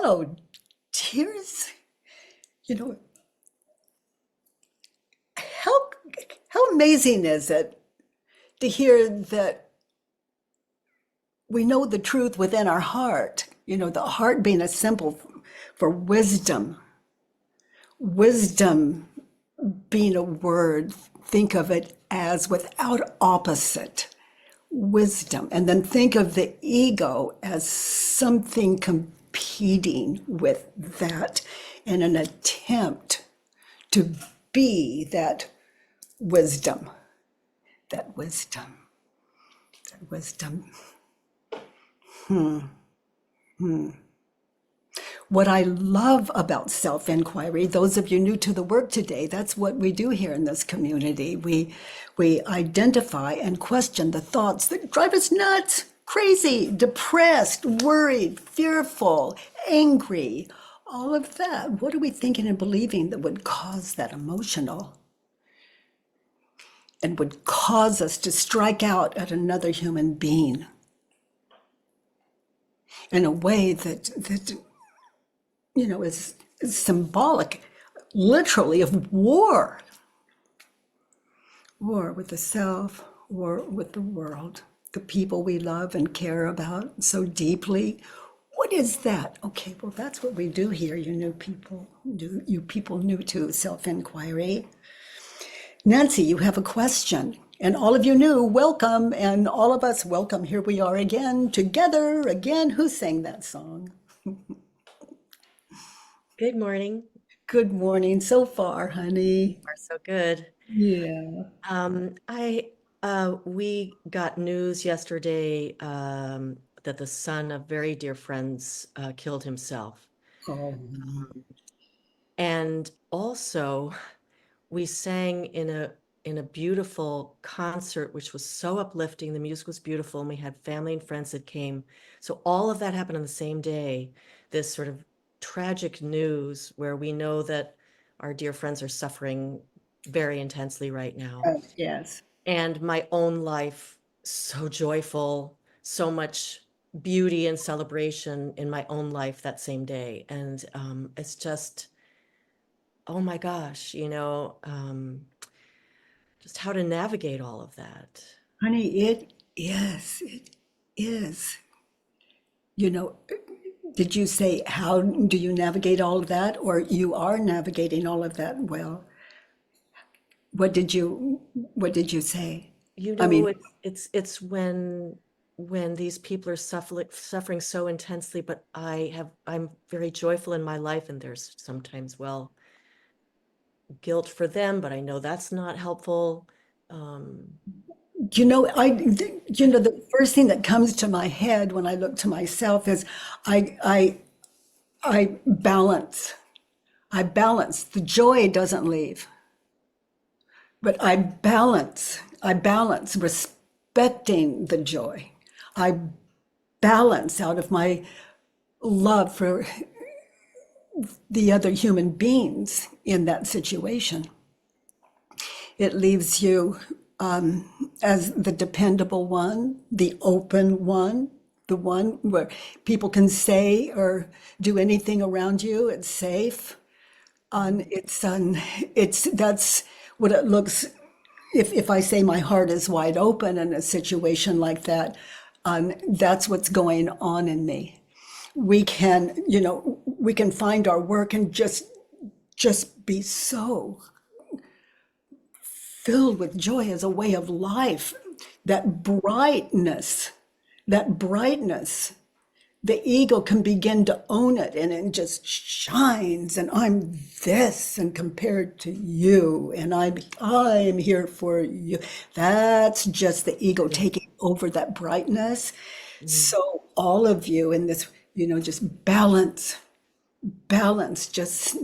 Hello, tears. You know, how amazing is it to hear that we know the truth within our heart, you know, the heart being a symbol for wisdom. Wisdom being a word, think of it as without opposite. Wisdom. And then think of the ego as something competing with that in an attempt to be that wisdom. That wisdom. That wisdom. What I love about self-inquiry, those of you new to the work today, that's what we do here in this community. We identify and question the thoughts that drive us nuts, crazy, depressed, worried, fearful, angry, all of that. What are we thinking and believing that would cause that emotional and would cause us to strike out at another human being in a way that you know, is symbolic, literally, of war. War with the self, war with the world, the people we love and care about so deeply. What is that? Okay, well, that's what we do here, you people new to self-inquiry. Nancy, you have a question. And all of you new, welcome. And all of us, welcome. Here we are again, together again. Who sang that song? Good morning. Good morning so far, honey. Are so good. Yeah. We got news yesterday that the son of very dear friends killed himself. Oh. And also we sang in a beautiful concert, which was so uplifting. The music was beautiful, and we had family and friends that came. So all of that happened on the same day. This sort of tragic news where we know that our dear friends are suffering very intensely right now. Yes. And my own life, so joyful, so much beauty and celebration in my own life that same day. And it's just, oh my gosh, just how to navigate all of that. Honey, it is. You know, did you say, how do you navigate all of that? Or you are navigating all of that well? What did you say? I mean, it's when these people are suffering so intensely, but I'm very joyful in my life, and there's sometimes, guilt for them, but I know that's not helpful. The first thing that comes to my head when I look to myself is I balance. The joy doesn't leave, but I balance respecting the joy. I balance out of my love for the other human beings in that situation. It leaves you as the dependable one, the open one, the one where people can say or do anything around you. It's safe. That's what it looks. If I say my heart is wide open in a situation like that, that's what's going on in me. We can find our work and just be so filled with joy as a way of life. That brightness, the ego can begin to own it, and it just shines, and I'm this and compared to you, and I'm here for you. That's just the ego taking over that brightness. So all of you in this, just balance, just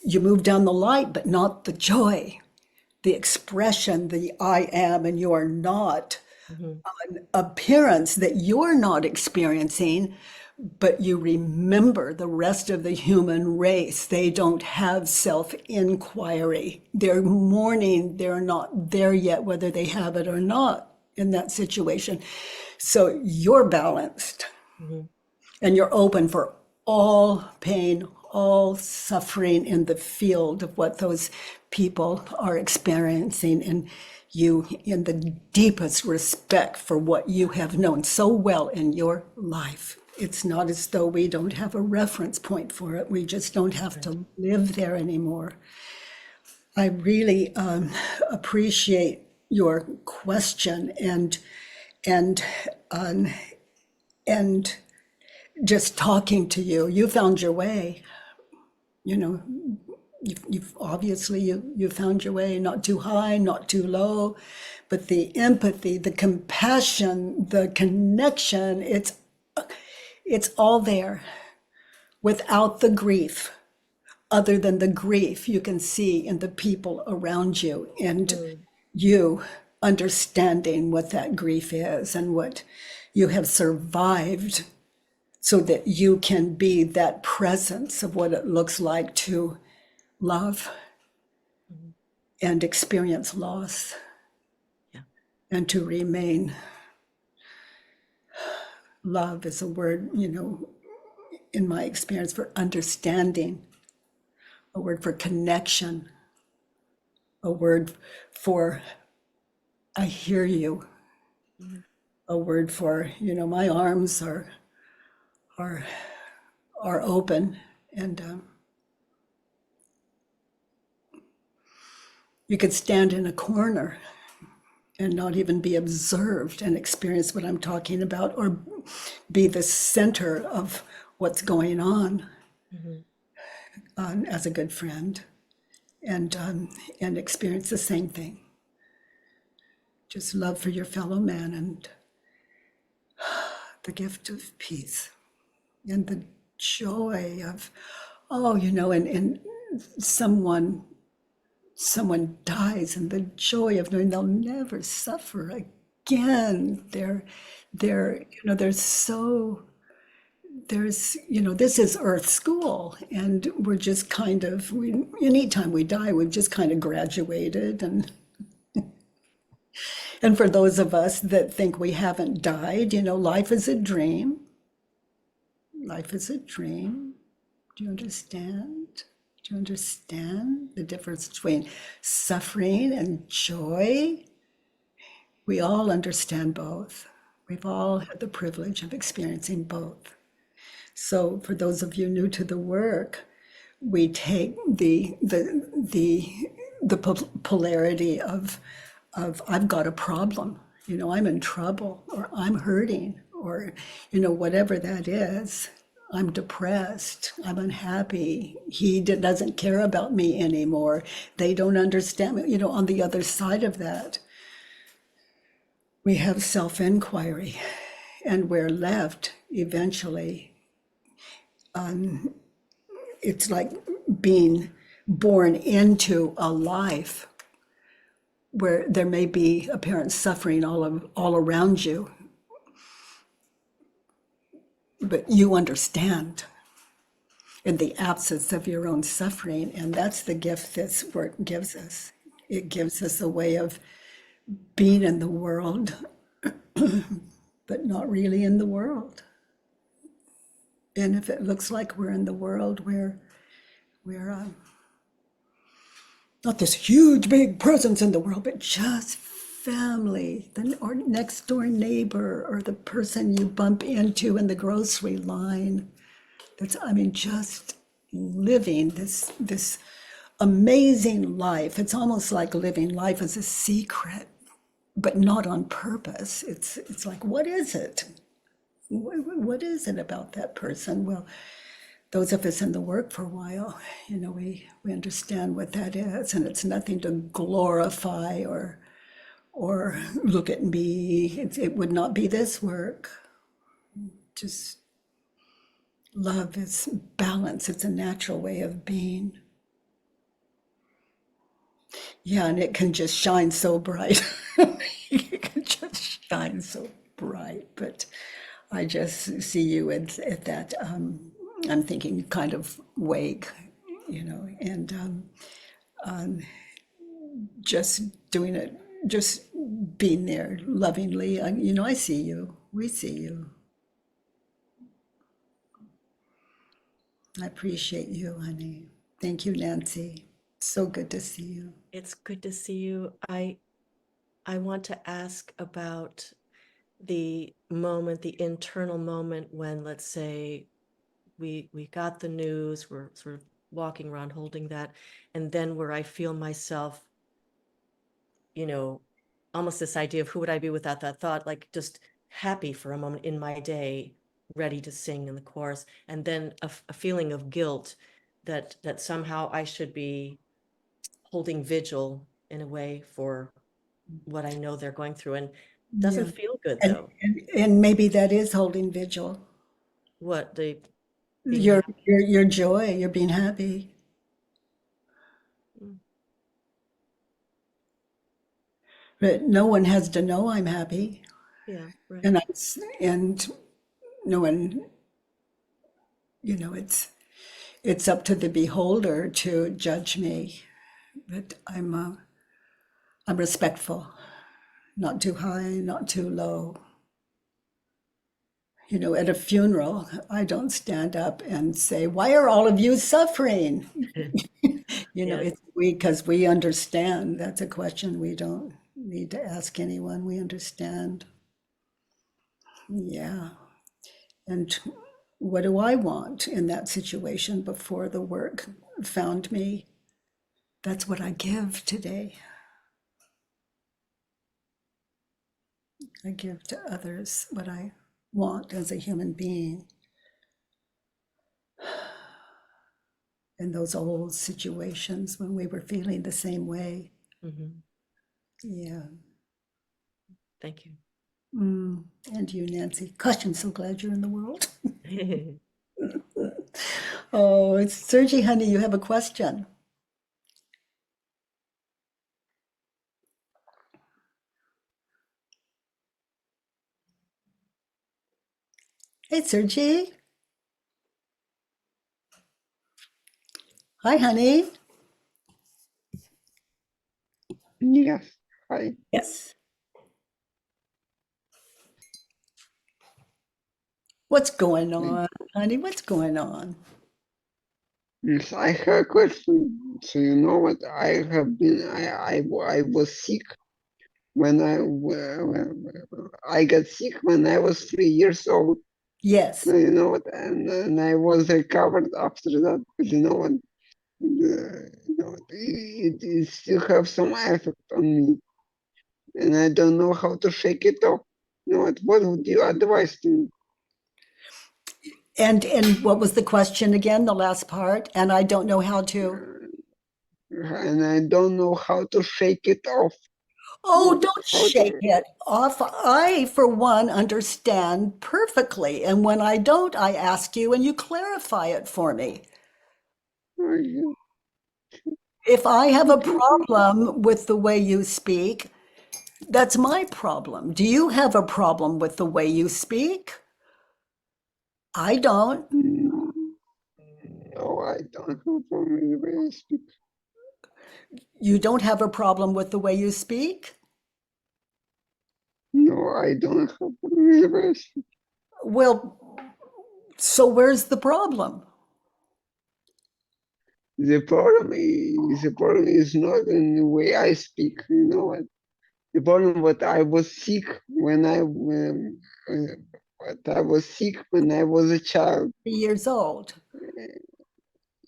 you move down the light, but not the joy, the expression, the I am and you are not, an appearance that you're not experiencing, but you remember the rest of the human race. They don't have self-inquiry. They're mourning, they're not there yet, whether they have it or not in that situation. So you're balanced. And you're open for all pain, all suffering in the field of what those people are experiencing, and you in the deepest respect for what you have known so well in your life. It's not as though we don't have a reference point for it. We just don't have to live there anymore. I really appreciate your question and just talking to you. You found your way. You know, you've obviously you found your way, not too high, not too low, but the empathy, the compassion, the connection, it's all there without the grief. Other than the grief you can see in the people around you, and you understanding what that grief is and what you have survived, so that you can be that presence of what it looks like to love and experience loss, and to remain. Love is a word, in my experience, for understanding, a word for connection, a word for I hear you, a word for, my arms are open, and you could stand in a corner and not even be observed and experience what I'm talking about, or be the center of what's going on, as a good friend, and experience the same thing. Just love for your fellow man, and the gift of peace, and the joy of, and someone dies, and the joy of knowing they'll never suffer again. This is Earth school, and we're just kind of, anytime we die, we've just kind of graduated, and for those of us that think we haven't died, life is a dream. Life is a dream. Do you understand? Do you understand the difference between suffering and joy? We all understand both. We've all had the privilege of experiencing both. So for those of you new to the work, we take the polarity of I've got a problem, I'm in trouble, or I'm hurting, or whatever that is. I'm depressed, I'm unhappy, he doesn't care about me anymore, they don't understand me. On the other side of that, we have self-inquiry, and we're left eventually, it's like being born into a life where there may be apparent suffering all around you, but you understand in the absence of your own suffering, and that's the gift this work gives us. It gives us a way of being in the world, but not really in the world. And if it looks like we're in the world, we're not this huge, big presence in the world, but just family, or next door neighbor, or the person you bump into in the grocery line. Just living this amazing life. It's almost like living life as a secret, but not on purpose. It's like, what is it? What is it about that person? Well, those of us in the work for a while, we understand what that is, and it's nothing to glorify or look at me. It would not be this work. Just love is balance. It's a natural way of being. Yeah, and it can just shine so bright. It can just shine so bright. But I just see you at that. I'm thinking kind of wake, and just doing it, just being there lovingly. I see you. We see you. I appreciate you, honey. Thank you, Nancy. So good to see you. It's good to see you. I want to ask about the moment, the internal moment when, let's say, we got the news, we're sort of walking around holding that, and then where I feel myself, almost this idea of who would I be without that thought, like just happy for a moment in my day, ready to sing in the chorus, and then a feeling of guilt that somehow I should be holding vigil in a way for what I know they're going through, and doesn't Yeah. feel good And, though. and maybe that is holding vigil. What the being Your happy? your joy, you're being happy. Mm, But no one has to know I'm happy. yeah, right. And no one, it's up to the beholder to judge me. But I'm respectful, not too high, not too low. At a funeral, I don't stand up and say, "Why are all of you suffering?" Yes. It's because we understand. That's a question we don't need to ask anyone. We understand. Yeah. And what do I want in that situation before the work found me? That's what I give today. I give to others what I want as a human being. In those old situations when we were feeling the same way. Mhm. Yeah. Thank you. And you, Nancy. Gosh, I'm so glad you're in the world. Oh, it's Sergi, honey, you have a question. Hey, Sergi. Hi, honey. Yes, I Yes. What's going on, honey? What's going on? yes, I have a question. So you know what? I was sick when I got sick when I was 3 years old. Yes. So you know what? And I was recovered after that. But you know what? It still have some effect on me, and I don't know how to shake it off. You know what would you advise to me? And what was the question again, the last part? And I don't know how to. And I don't know how to shake it off. Oh, don't How to- shake it off. I, for one, understand perfectly. And when I don't, I ask you and you clarify it for me. If I have a problem with the way you speak, that's my problem. Do you have a problem with the way you speak? I don't. No, I don't have a problem with the way I speak. You don't have a problem with the way you speak? No, I don't have a problem with the way I speak. Well, so where's the problem? The problem is not in the way I speak. You know what? The problem what I was sick when I was a child. 3 years old.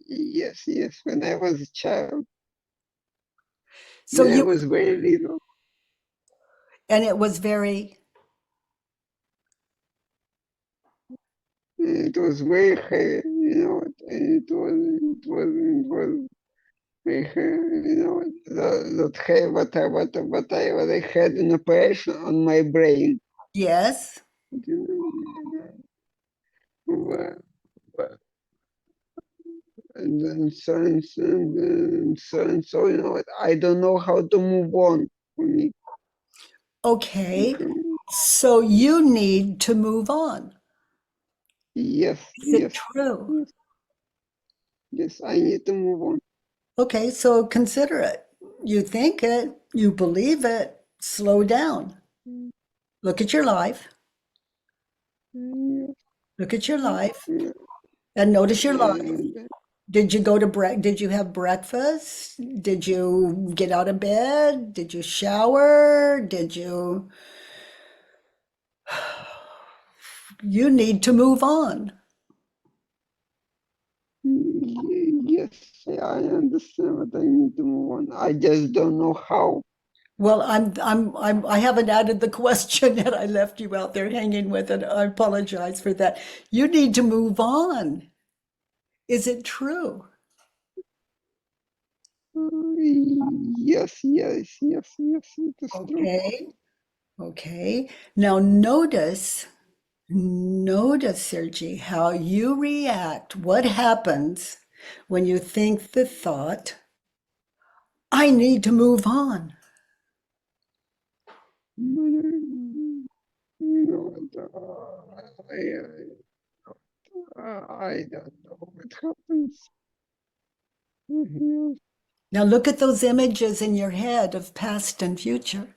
Yes, when I was a child. So When I you, was very little. and it was very, It was very heavy, you know, and it was very heavy, you know, that heavy what I had an operation on my brain, yes. you know, but- and then so, you know, I don't know how to move on for me. Okay. So you need to move on. Yes, Is it yes, true? yes, I need to move on. Okay, so consider it. You think it, you believe it, slow down. Look at your life. Yes, Look at your life. And notice your life. And Did you go to did you have breakfast? Did you get out of bed? Did you shower? You need to move on. yes, I understand what I need to move on. I just don't know how. Well, I haven't added the question yet. I left you out there hanging with it. I apologize for that. You need to move on. Is it true? Yes, it is true. Okay. Okay. Now notice, Sergi, how you react. What happens when you think the thought, I need to move on? I don't know what happens. Now look at those images in your head of past and future.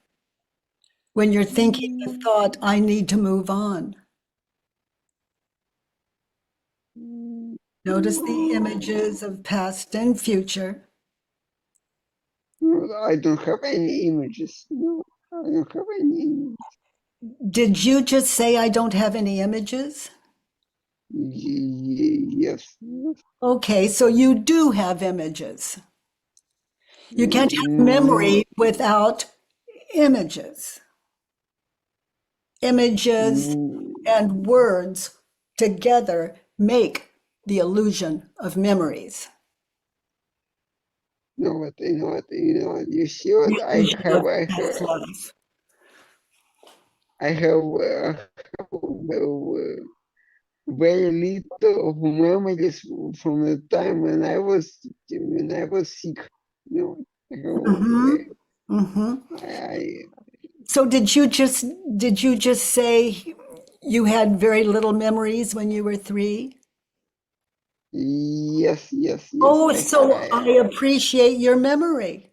When you're thinking the thought, I need to move on. Notice the images of past and future. I don't have any images. No, I don't have any images. Did you just say I don't have any images? Yes. Okay, so you do have images. You can't have memory without images. Images and words together make the illusion of memories. You know what, you see what I have very little of memories from the time when I was sick. You know, So did you just say you had very little memories when you were 3? Yes. Oh, I appreciate your memory.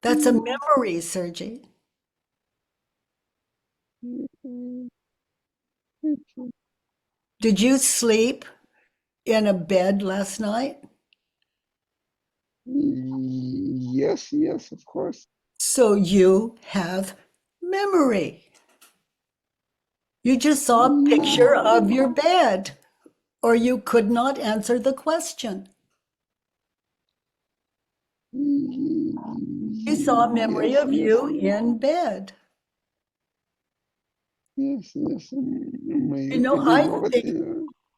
That's a memory, Sergi. Did you sleep in a bed last night? Yes, of course. So you have memory. You just saw a picture of your bed, or you could not answer the question. You saw a memory of you in bed. Yes. You know,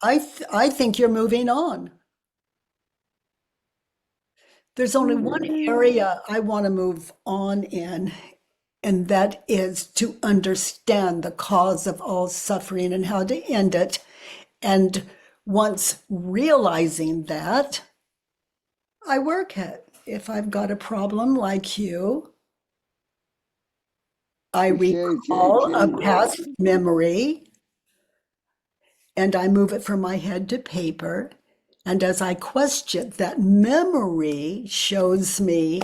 I think you're moving on. There's only one area I want to move on in, and that is to understand the cause of all suffering and how to end it. And once realizing that, I work it. If I've got a problem like you, I recall a past memory and I move it from my head to paper. And as I question, that memory shows me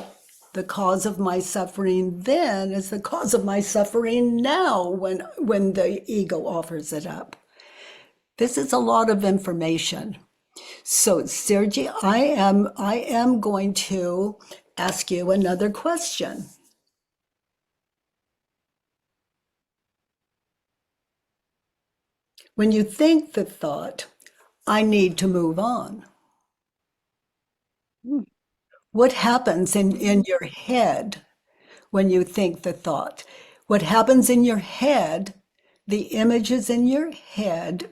the cause of my suffering then is the cause of my suffering now when the ego offers it up. This is a lot of information. So, Sergi, I am going to ask you another question. When you think the thought, I need to move on, what happens in your head when you think the thought? What happens in your head, the images in your head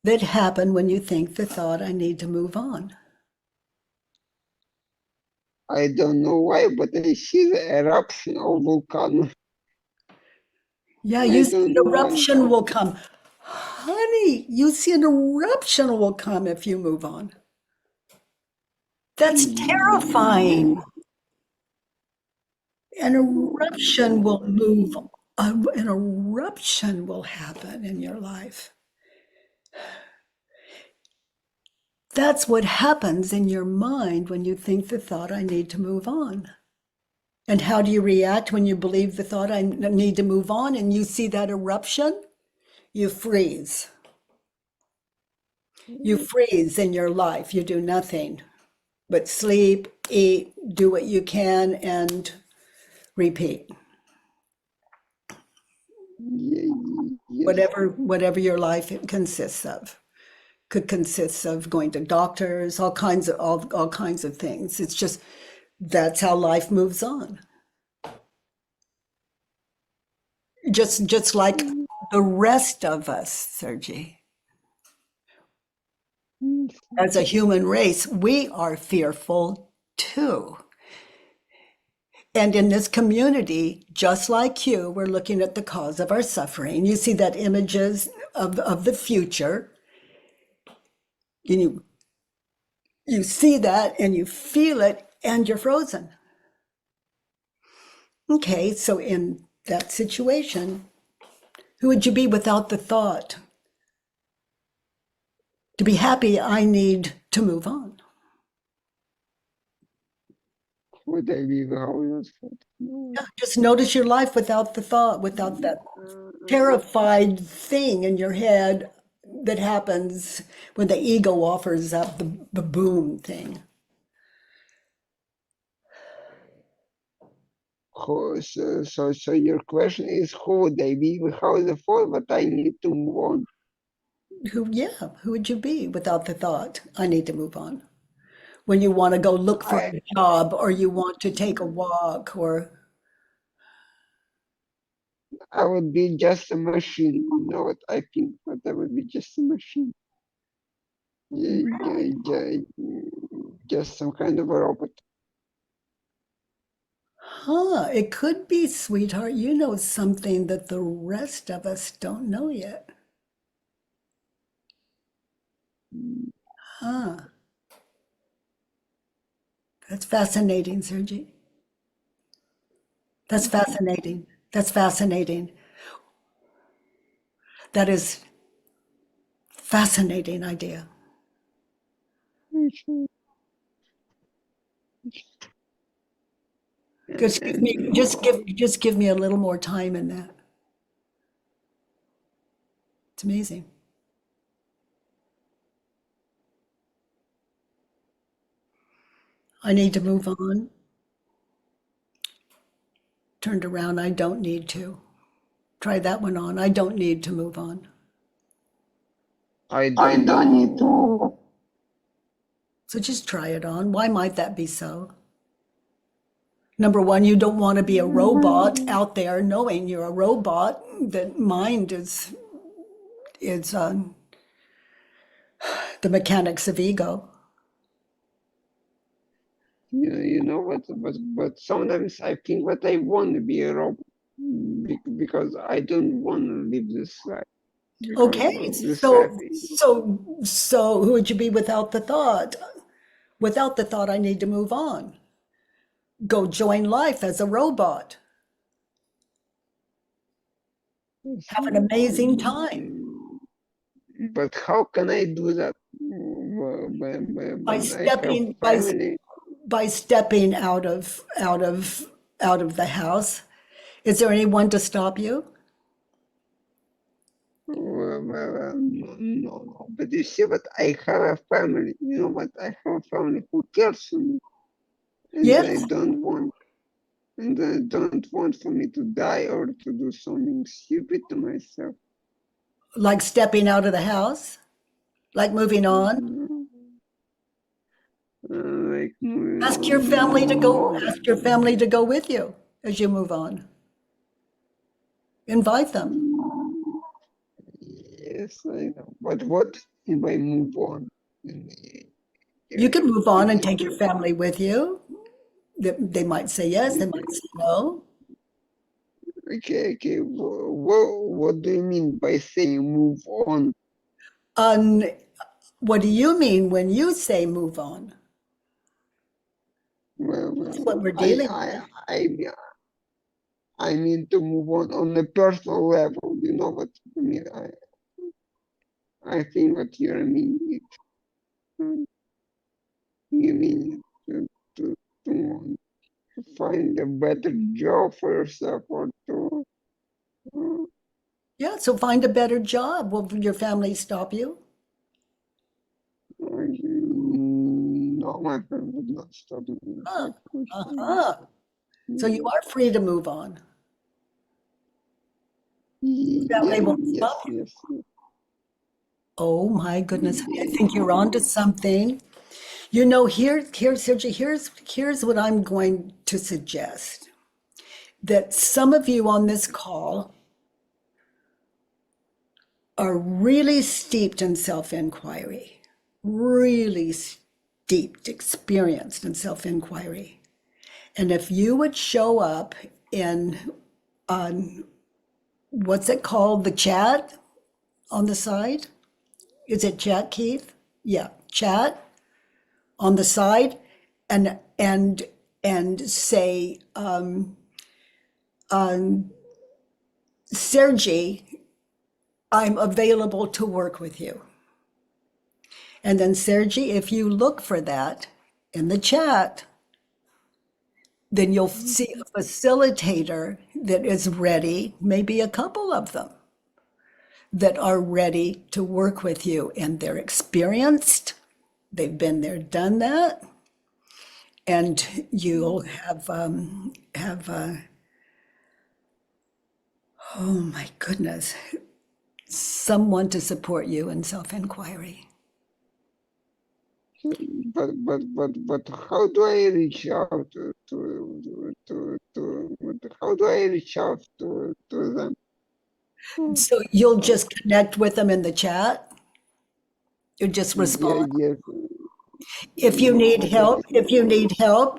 that happen when you think the thought, I need to move on? I don't know why, but I see the eruption of volcano. Yeah, you see an eruption will come. Honey, you see an eruption will come if you move on. That's terrifying. An eruption will move, an eruption will happen in your life. That's what happens in your mind when you think the thought, I need to move on. And how do you react when you believe the thought, I need to move on, and you see that eruption? you freeze. You freeze in your life. You do nothing but sleep, eat, do what you can, and repeat. Yes. Whatever your life consists of. Could consist of going to doctors, all kinds of things. It's just that's how life moves on. Just like the rest of us, Sergey. As a human race, we are fearful too. And in this community, just like you, we're looking at the cause of our suffering. You see that images of the future. And you see that and you feel it and you're frozen. Okay, so in that situation, who would you be without the thought? To be happy, I need to move on. Would I be without Yeah, just notice your life without the thought, without that terrified thing in your head that happens when the ego offers up the boom thing. So your question is, who would I be without the thought, but I need to move on? Who would you be without the thought, I need to move on? When you want to go look for a job or you want to take a walk or... I would be just a machine. You know what I think? But I would be just a machine. Just some kind of a robot. It could be, sweetheart. You know something that the rest of us don't know yet. That's fascinating, Sergey. That's fascinating. That's fascinating. That is fascinating idea. Just give me a little more time in that. It's amazing. I need to move on. Turned around, I don't need to. Try that one on. I don't need to move on. I don't need to. So just try it on. Why might that be so? Number one, you don't want to be a robot out there knowing you're a robot. That mind is the mechanics of ego. You know what? But sometimes I think that I want to be a robot because I don't want to live this life. Okay, so who would you be without the thought? Without the thought, I need to move on. Go join life as a robot. Have an amazing time. But how can I do that? By stepping out of the house. Is there anyone to stop you? No, but you see what I have a family. You know what? I have a family who cares for me, and Yes. I don't want for me to die or to do something stupid to myself. Like stepping out of the house, like moving on. Ask your family to go. Ask your family to go with you as you move on. Invite them. Yes, I know. But what if I move on? You can move on and take your family with you. They might say yes, they might say no. Okay. What do you mean by saying move on? What do you mean when you say move on? That's what we're dealing with. I mean to move on a personal level. You know what I mean? I think what you mean. You mean to find a better job for yourself or to Yeah, so find a better job. Will your family stop you? No, my friend would not stop me. So you are free to move on. Family Yes, won't stop you. yes. Oh my goodness, honey, I think you're onto something. You know, Sergey, here's what I'm going to suggest. That some of you on this call are really steeped in self-inquiry, really steeped, experienced in self-inquiry. And if you would show up in, what's it called, the chat on the side? Is it chat, Keith? Yeah, chat on the side, and say, Sergey, I'm available to work with you. And then Sergey, if you look for that in the chat, then you'll see a facilitator that is ready, maybe a couple of them, that are ready to work with you, and they're experienced. They've been there, done that, and you'll have oh my goodness, someone to support you in self-inquiry. But how do I reach out how do I reach out to them? So you'll just connect with them in the chat. You just respond. Yes. If you need help,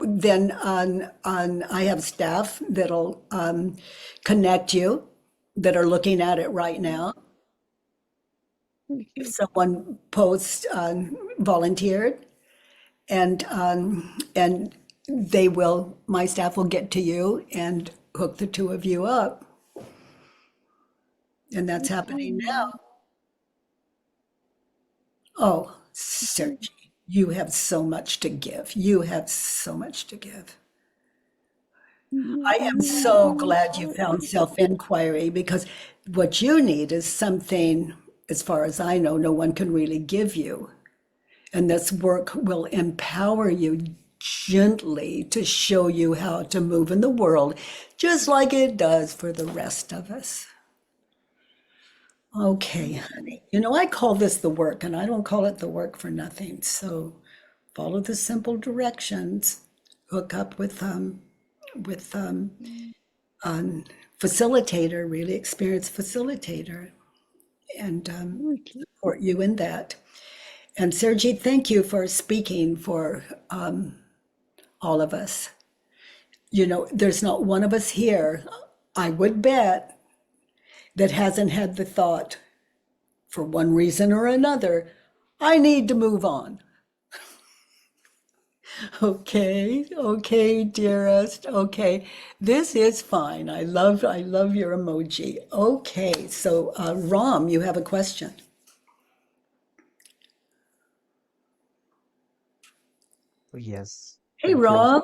then I have staff that'll connect you that are looking at it right now. If someone posts volunteered, and my staff will get to you and hook the two of you up. And that's happening now. Oh, Sergey, you have so much to give. You have so much to give. I am so glad you found self-inquiry, because what you need is something, as far as I know, no one can really give you. And this work will empower you gently to show you how to move in the world, just like it does for the rest of us. Okay, honey. You know, I call this the work, and I don't call it the work for nothing. So follow the simple directions, hook up with facilitator, really experienced facilitator, and support you in that. And Sergey, thank you for speaking for all of us. You know, there's not one of us here, I would bet, that hasn't had the thought, for one reason or another, I need to move on. Okay, dearest. Okay, this is fine. I love your emoji. Okay, so Ram, you have a question. Yes. Hey, Thank you. Ram.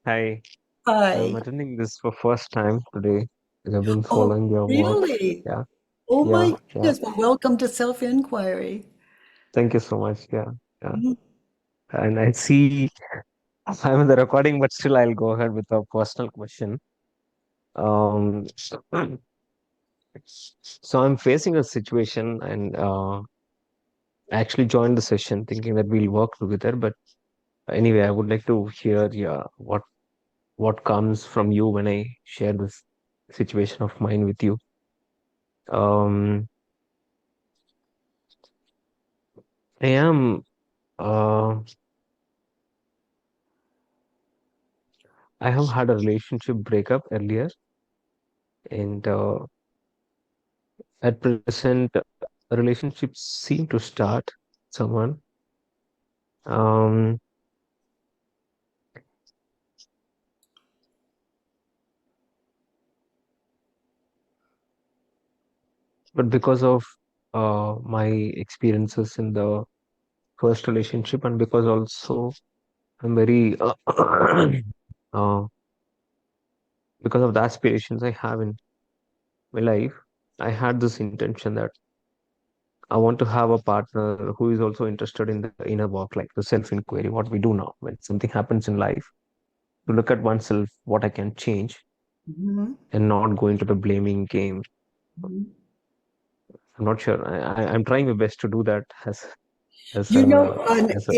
Hi. Hi. I'm attending this for first time today. I've been Oh, following your work. really? Yeah. Oh my Yeah. goodness. Well, welcome to Self-Inquiry. Thank you so much. Yeah. And I see I'm in the recording, but still I'll go ahead with a personal question. So I'm facing a situation, and I actually joined the session thinking that we'll work together. But anyway, I would like to hear what comes from you when I share this situation of mine with you. Um, I am I have had a relationship breakup earlier, and at present, relationships seem to start someone. But because of my experiences in the first relationship, and because also I'm very because of the aspirations I have in my life, I had this intention that I want to have a partner who is also interested in the inner work, like the self-inquiry, what we do now when something happens in life, to look at oneself, what I can change, Mhm. and not go into the blaming game. Mhm. I'm not sure. I'm trying my best to do that as You know, as a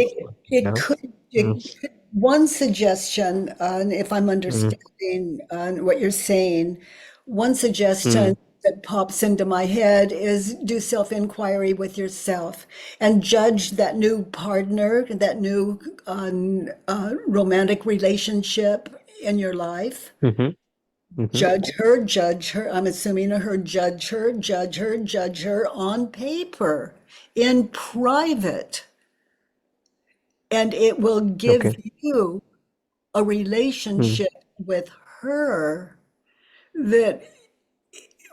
it yeah. could, Mm, one suggestion, if I'm mm, understanding what you're saying, one mm, suggestion that pops into my head is do self-inquiry with yourself and judge that new partner, that new romantic relationship in your life. mhm, mhm. Judge her. I'm assuming her, judge her, judge her, judge her on paper, in private. And it will give Okay. you a Mm, relationship with her that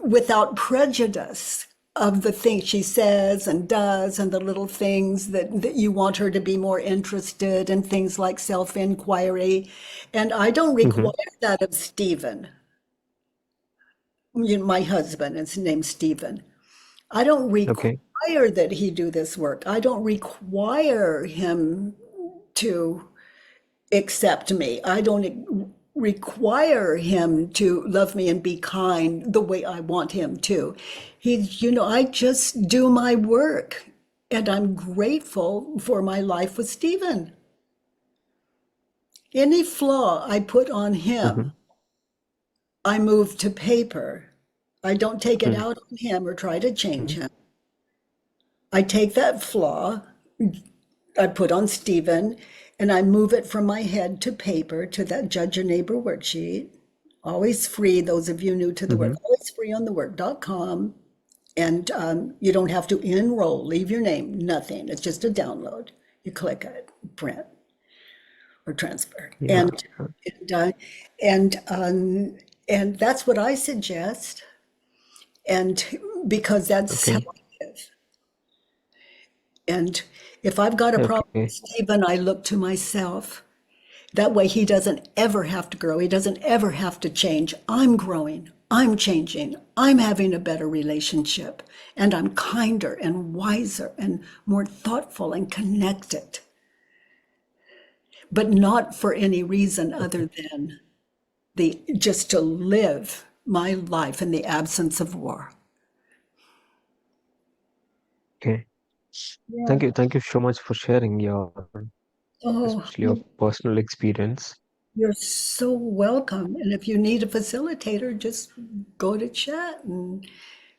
without prejudice of the things she says and does and the little things that you want her to be more interested in, things like self-inquiry. And I don't mhm. require that of Stephen, my husband, his name's Stephen. I don't Okay. require that he do this work. I don't require him to accept me. I don't require him to love me and be kind the way I want him to. I just do my work and I'm grateful for my life with Stephen. Any flaw I put on him, Mhm, I move to paper. I don't take it mm, out on him or try to change mhm, him. I take that flaw I put on Stephen and I move it from my head to paper to that Judge Your Neighbor worksheet. Always free, those of you new to the work, mhm. always free on thework.com. And you don't have to enroll, leave your name, nothing. It's just a download. You click it, print or transfer. Yeah. And that's what I suggest. And because that's how Okay. I live. And if I've got a problem with Okay. Stephen, I look to myself. That way he doesn't ever have to grow. He doesn't ever have to change. I'm growing. I'm changing. I'm having a better relationship. And I'm kinder and wiser and more thoughtful and connected. But not for any reason other than just to live my life in the absence of war. Okay. Yeah. Thank you so much for sharing your, Oh, especially your personal experience. you're so welcome. And if you need a facilitator, just go to chat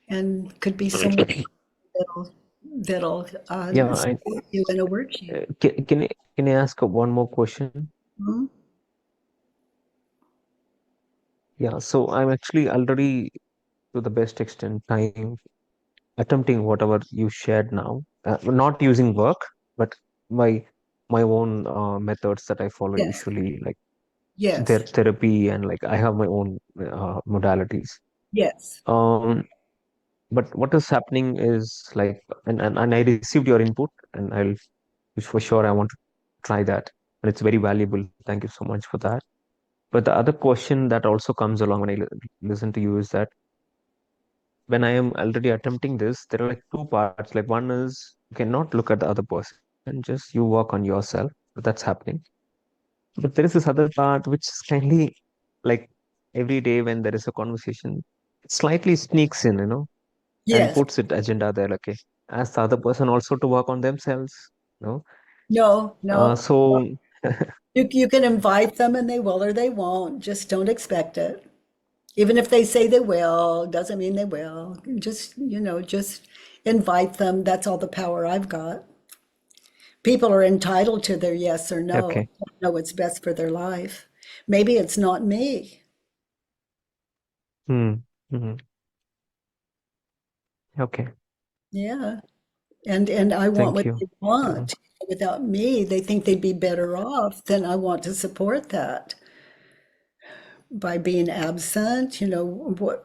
and could be someone that'll Yeah, support you in a worksheet. can I ask one more question? Mhm. Yeah, so I'm actually already to the best extent time attempting whatever you shared now, not using work, but my my own methods that I follow Yes, usually, like yes, therapy, and like I have my own modalities. yes. But what is happening is like, and I received your input, and I'll for sure I want to try that, and it's very valuable. Thank you so much for that. But the other question that also comes along when I listen to you is that when I am already attempting this, there are like two parts. Like one is you cannot look at the other person, and just you work on yourself. But that's happening. But there is this other part which is kindly like every day when there is a conversation, it slightly sneaks in, and Yes. puts it agenda there. Okay, ask the other person also to work on themselves. You know, No, no. so You can invite them and they will or they won't. Just don't expect it. Even if they say they will, doesn't mean they will. Just invite them. That's all the power I've got. People are entitled to their yes or no. okay. Know what's best for their life. Maybe it's not me. Hmm. Hmm. Okay. Yeah. And I want Thank what you. they Yeah. want. Without me, they think they'd be better off. Then I want to support that by being absent,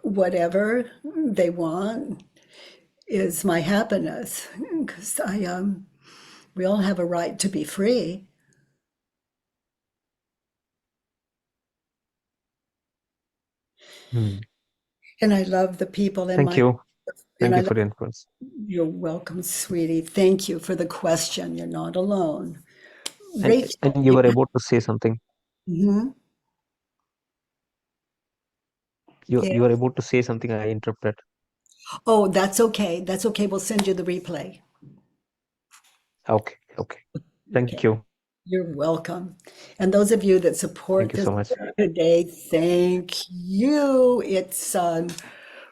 whatever they want is my happiness. Because we all have a right to be free. Hmm. And I love the people in Thank my you. And Thank I you for your influence. You're welcome, sweetie. Thank you for the question. You're not alone. And, Rachel. and you were about to say something. Mhm. You Yeah. you were about to say something. I interrupted. Oh, that's okay. That's okay. We'll send you the replay. Okay. Okay. Thank Okay. you. You're welcome. And those of you that support Thank you this so much. today, thank you. It's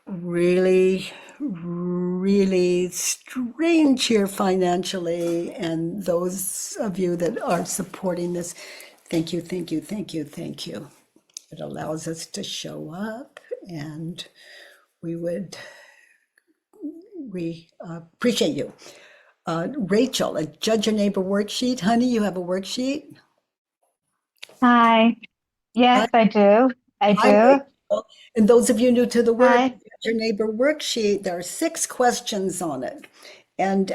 really, really strange here financially. And those of you that are supporting this, thank you, thank you, thank you, thank you. It allows us to show up, and we appreciate you. Rachel, a Judge Your Neighbor worksheet. Honey, you have a worksheet? Hi. Yes, I do. I Hi, do. Rachel. And those of you new to the work, Hi. Judge Your Neighbor worksheet, there are 6 questions on it. And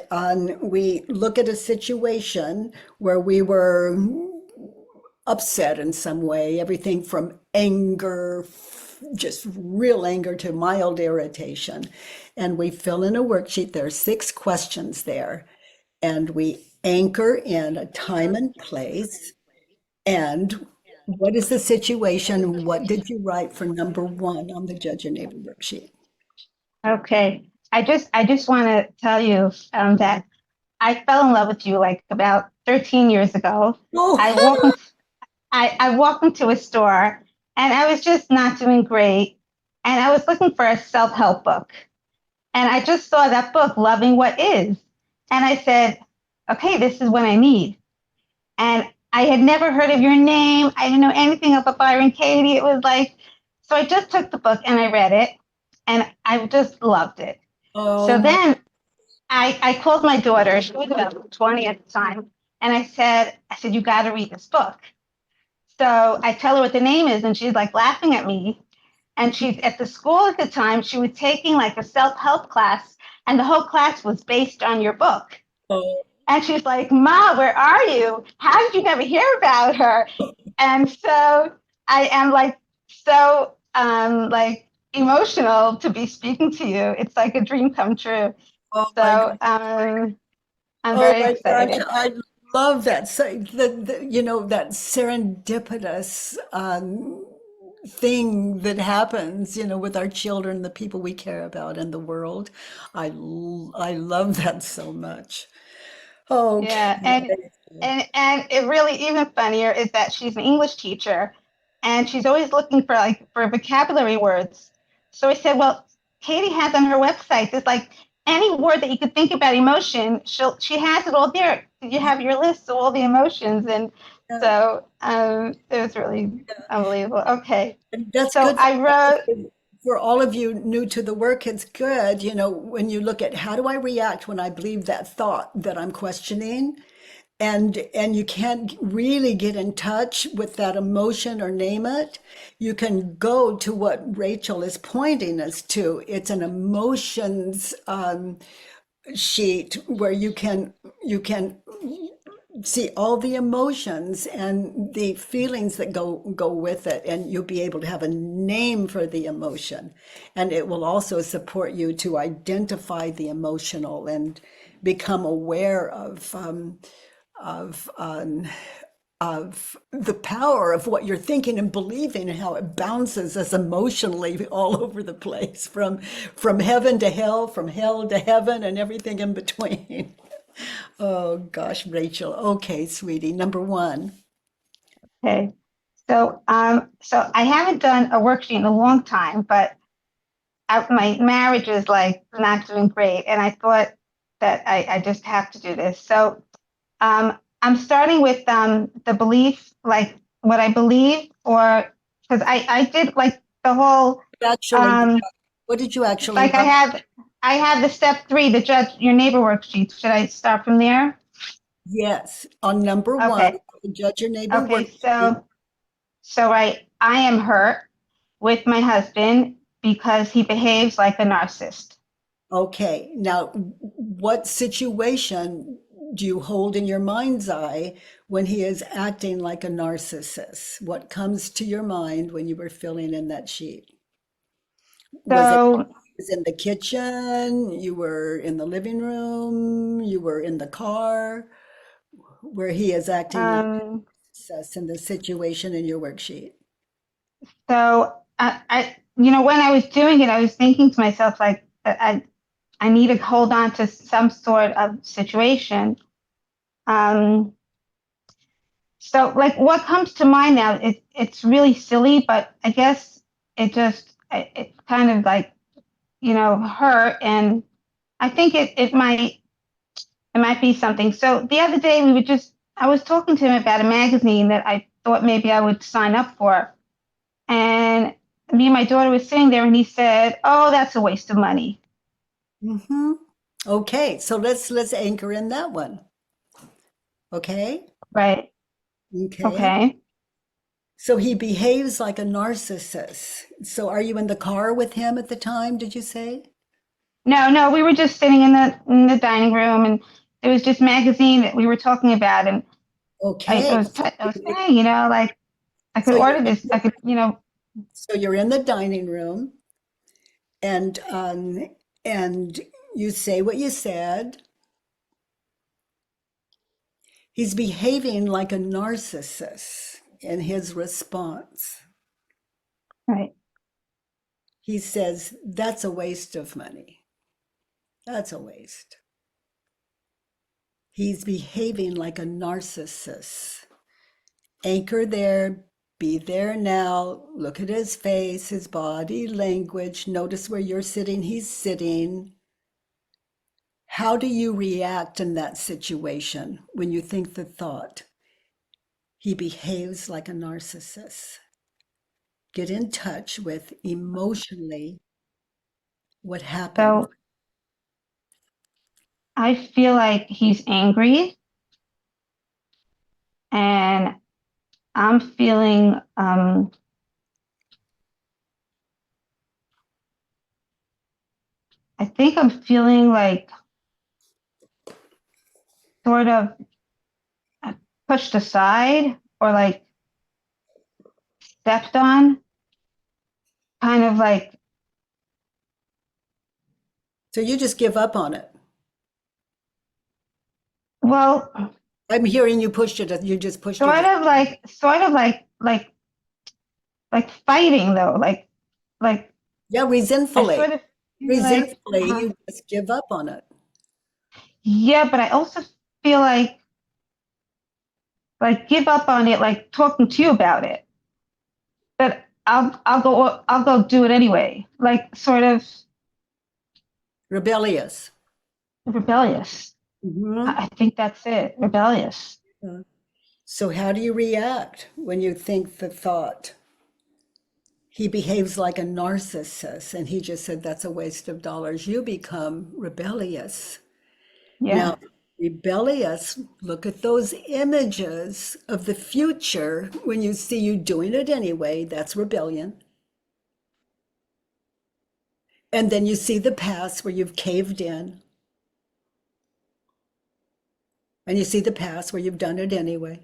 we look at a situation where we were upset in some way, everything from anger, just real anger, to mild irritation. And we fill in a worksheet. There are 6 questions there. And we anchor in a time and place. And what is the situation? What did you write for number 1 on the Judge Your Neighbor worksheet? Okay. I just want to tell you that I fell in love with you like about 13 years ago. Oh, I walked into a store and I was just not doing great. And I was looking for a self-help book. And I just saw that book, Loving What Is. And I said, okay, this is what I need. And I had never heard of your name. I didn't know anything about Byron Katie. It was like, so I just took the book and I read it and I just loved it. So then I called my daughter. She was about 20 at the time. And I said, you got to read this book. So I tell her what the name is, and she's like laughing at me. And she's at the school at the time, she was taking like a self-help class, and the whole class was based on your book. oh, And she's like, Ma, where are you? How did you never hear about her? And so I am like so like emotional to be speaking to you. It's like a dream come true. oh my So God. I'm Oh very my gosh, excited. I love that. So you know, that serendipitous thing that happens, you know, with our children, the people we care about in the world. I love that so much. Okay. Yeah, and it really even funnier is that she's an English teacher, and she's always looking for vocabulary words. So I said, well, Katie has on her website, there's like any word that you could think about emotion, she has it all there. You have your list of all the emotions, and so it was really unbelievable. Okay, And that's so good I wrote. for all of you new to the work. It's good, you know, when you look at how do I react when I believe that thought that I'm questioning, and you can't really get in touch with that emotion or name it. You can go to what Rachel is pointing us to. It's an emotions sheet where you can see all the emotions and the feelings that go with it, and you'll be able to have a name for the emotion, and it will also support you to identify the emotional and become aware of the power of what you're thinking and believing, and how it bounces us emotionally all over the place, from heaven to hell, from hell to heaven, and everything in between. Oh gosh, Rachel. Okay, sweetie. Number 1. Okay, so I haven't done a worksheet in a long time, but my marriage is like not doing great, and I thought that I just have to do this. So I'm starting with the belief, like what I believe, or because I did like the whole Actually, what did you actually like write? I have the step 3, the Judge Your Neighbor worksheet. Should I start from there? Yes, on number 1, Okay. Judge Your Neighbor Okay. worksheet. So I am hurt with my husband because he behaves like a narcissist. Okay, now what situation do you hold in your mind's eye when he is acting like a narcissist? What comes to your mind when you were filling in that sheet? Was it So was in the kitchen, you were in the living room, you were in the car, where he is acting like in the situation in your worksheet. So when I was doing it, I was thinking to myself, like, I need to hold on to some sort of situation. So like what comes to mind now, it's really silly, but I guess it kind of like, hurt. And I think it might be something. So the other day I was talking to him about a magazine that I thought maybe I would sign up for. And me and my daughter was sitting there and he said, "Oh, that's a waste of money." Mm-hmm. Okay, so let's anchor in that one. Okay? Right. Okay. So he behaves like a narcissist. So are you in the car with him at the time, did you say? No, we were just sitting in the dining room, and it was just magazine that we were talking about, and Okay. I was saying, like I could order this. I could, So you're in the dining room and you say what you said. He's behaving like a narcissist in his response. Right. He says, "That's a waste of money. That's a waste." He's behaving like a narcissist. Anchor there, be there now. Look at his face, his body language. Notice where you're sitting, he's sitting. How do you react in that situation when you think the thought, "He behaves like a narcissist"? Get in touch with emotionally what happened. So I feel like he's angry, and I'm feeling I think I'm feeling like sort of pushed aside or like stepped on, kind of like. So you just give up on it. Well, I'm hearing you pushed it. You just pushed sort it. of like fighting though, like. Yeah, resentfully. I sort of feel Resentfully, like, you just give up on it. yeah, but I also feel like give up on it, like talking to you about it. But I'll go do it anyway. Like sort of Rebellious. rebellious. Mhm. I think that's it. Rebellious. So how do you react when you think the thought, "He behaves like a narcissist," and he just said, "That's a waste of dollars"? You become rebellious. Yeah. Now, rebellious, look at those images of the future when you see you doing it anyway. That's rebellion. And then you see the past where you've caved in. And you see the past where you've done it anyway.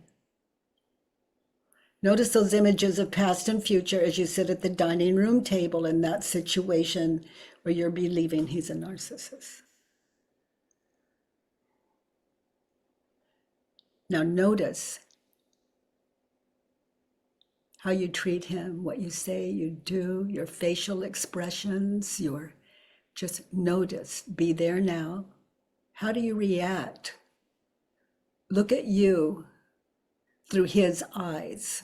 Notice those images of past and future as you sit at the dining room table in that situation where you're believing he's a narcissist. Now notice how you treat him, what you say, you do, your facial expressions, just notice, be there now. How do you react? Look at you through his eyes.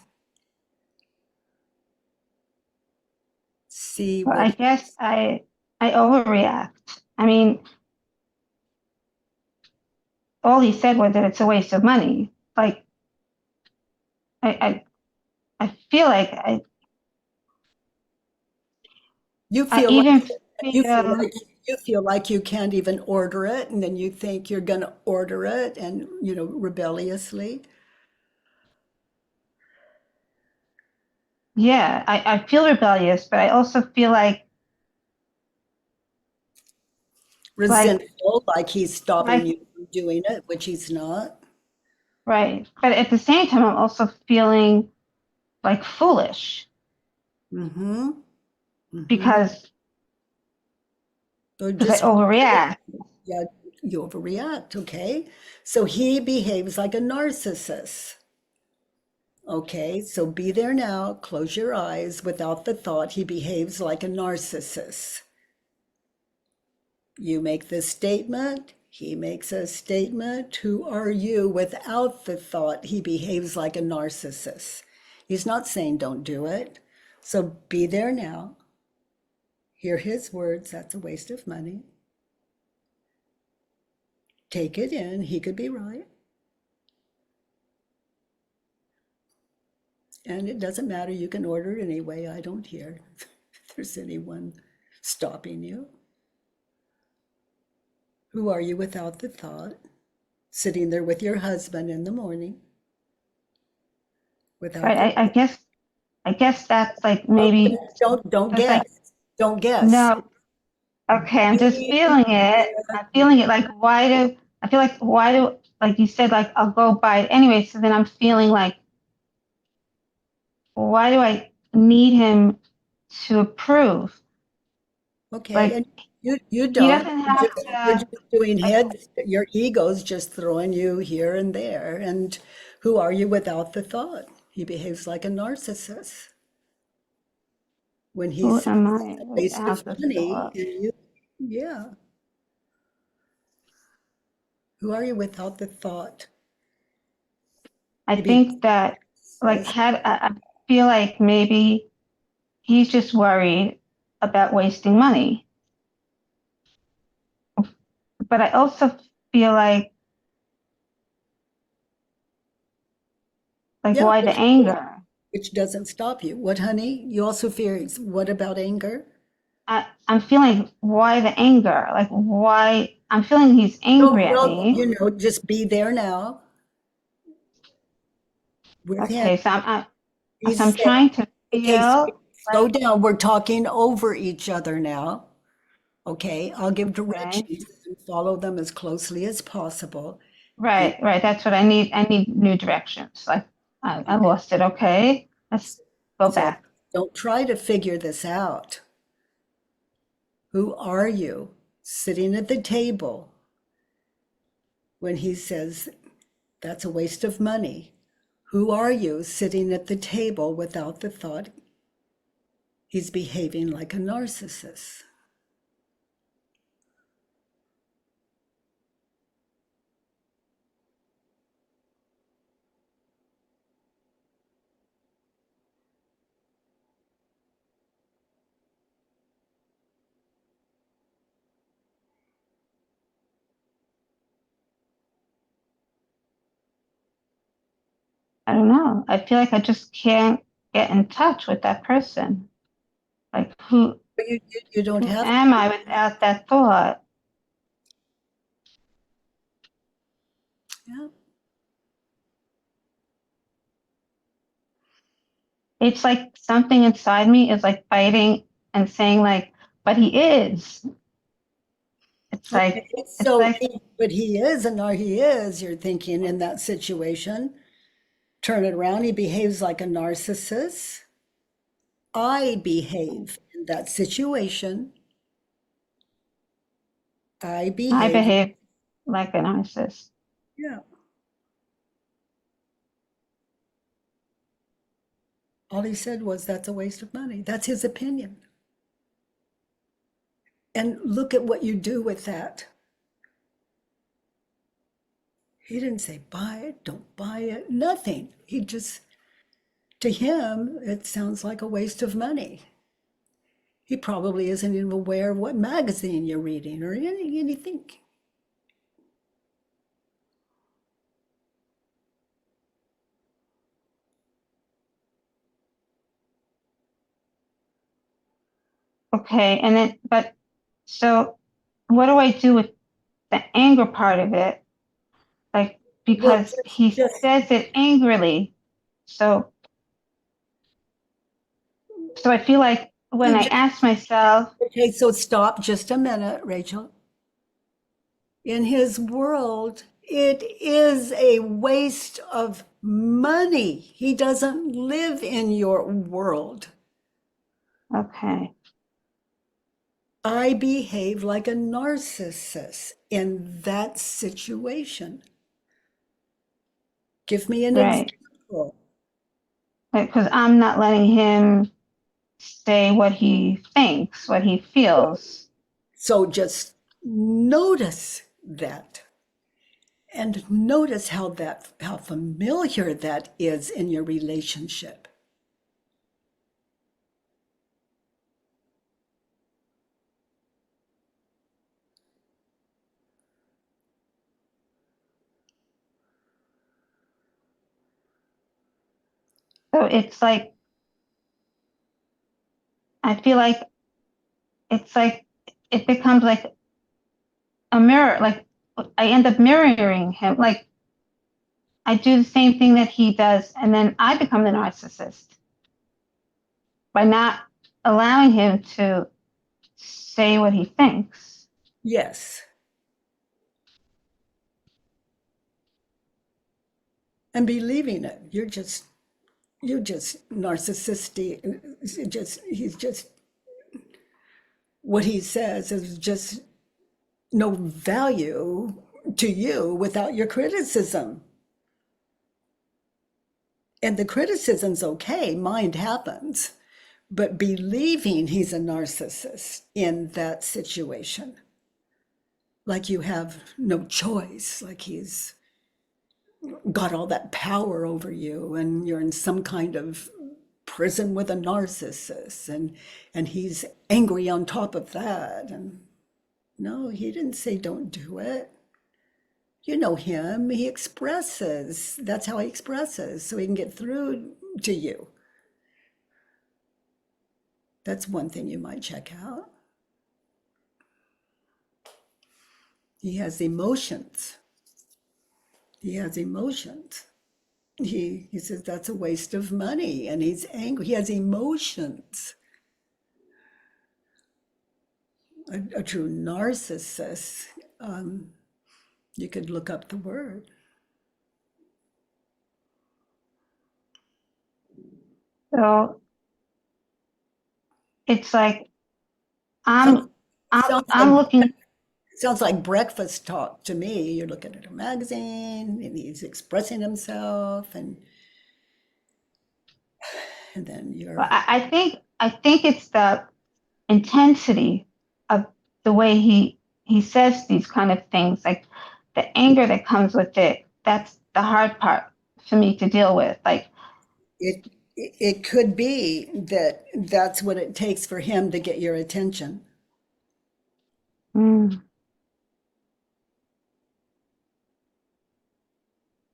See Well, what I guess I overreact. I mean, all he said was that it's a waste of money. Like, I feel like you I feel even like you feel like you can't even order it, and then you think you're going to order it, and rebelliously. yeah, I feel rebellious, but I also feel like Resentful, like he's stopping like you from doing it, which he's not. right. But at the same time, I'm also feeling like foolish Mm-hmm. Mm-hmm. because Or because I just, overreact. yeah, you overreact, okay? So he behaves like a narcissist. Okay, so be there now, close your eyes without the thought, he behaves like a narcissist. You make this statement, he makes a statement. Who are you without the thought, he behaves like a narcissist? He's not saying don't do it. So be there now. Hear his words, that's a waste of money. Take it in, he could be right. And it doesn't matter, you can order it anyway. I don't hear if there's anyone stopping you. Who are you without the thought? Sitting there with your husband in the morning. Without Right. I guess that's like maybe don't that's guess. like, Don't guess. no. Okay, I'm just feeling it. I'm feeling it like why do like you said, like I'll go buy it anyway. So then I'm feeling like, why do I need him to approve? Okay, Like, and you he don't. doesn't have You're to, just doing like, heads. Your ego's just throwing you here and there. And who are you without the thought? He behaves like a narcissist. When who he's am I waste without of the money, thought? and you, yeah. Who are you without the thought? I He think that like I feel like maybe he's just worried about wasting money. But I also feel like Yeah, why the anger? which doesn't stop you. What, honey? You also fear, what about anger? I'm feeling why the anger? Like why I'm feeling he's angry at Well, me. you know, just be there now with him. Okay, so I'm He's so I'm saying, trying to okay, feel slow like, down. We're talking over each other now. Okay, I'll give okay. directions and follow them as closely as possible. Right, that's what I need. I need new directions. Like I lost it. Okay, let's go So back. don't try to figure this out. Who are you sitting at the table when he says, that's a waste of money? Who are you sitting at the table without the thought, he's behaving like a narcissist? I don't know. I feel like I just can't get in touch with that person. Like who You don't have to. am I without that thought? Yeah. It's like something inside me is like fighting and saying like, but he is. It's like Okay, it's so like but he is and or he is, you're thinking in that situation. Turn it around, he behaves like a narcissist. I behave in that situation. I I behave. behave like a narcissist. Yeah. All he said was, that's a waste of money. That's his opinion. And look at what you do with that. He didn't say, buy it, don't buy it, nothing. He just, to him, it sounds like a waste of money. He probably isn't even aware of what magazine you're reading or anything. Okay, and then but so what do I do with the anger part of it? Like because he says it angrily. So I feel like when I ask myself, Okay, so stop just a minute, Rachel. In his world, it is a waste of money. He doesn't live in your world. okay. I behave like a narcissist in that situation. Give me an Right. example. Because I'm not letting him say what he thinks, what he feels. So just notice that and notice how familiar that is in your relationship. So it's like, I feel like it's like, it becomes like a mirror. Like I end up mirroring him. Like I do the same thing that he does, and then I become the narcissist by not allowing him to say what he thinks. Yes. And believing it. You're just narcissistic. He's just, what he says is just no value to you without your criticism. And the criticism's okay, mind happens, but believing he's a narcissist in that situation, like you have no choice, like he's got all that power over you and you're in some kind of prison with a narcissist and he's angry on top of that. And no, he didn't say don't do it. You know him, he expresses. That's how he expresses, so he can get through to you. That's one thing you might check out. He has emotions. He has emotions. He says that's a waste of money and he's angry. He has emotions. A true narcissist, you could look up the word. So it's like I'm looking. Sounds like breakfast talk to me. You're looking at a magazine and he's expressing himself and then you're. I think it's the intensity of the way he says these kind of things, like the anger that comes with it. That's the hard part for me to deal with. Like it could be that that's what it takes for him to get your attention.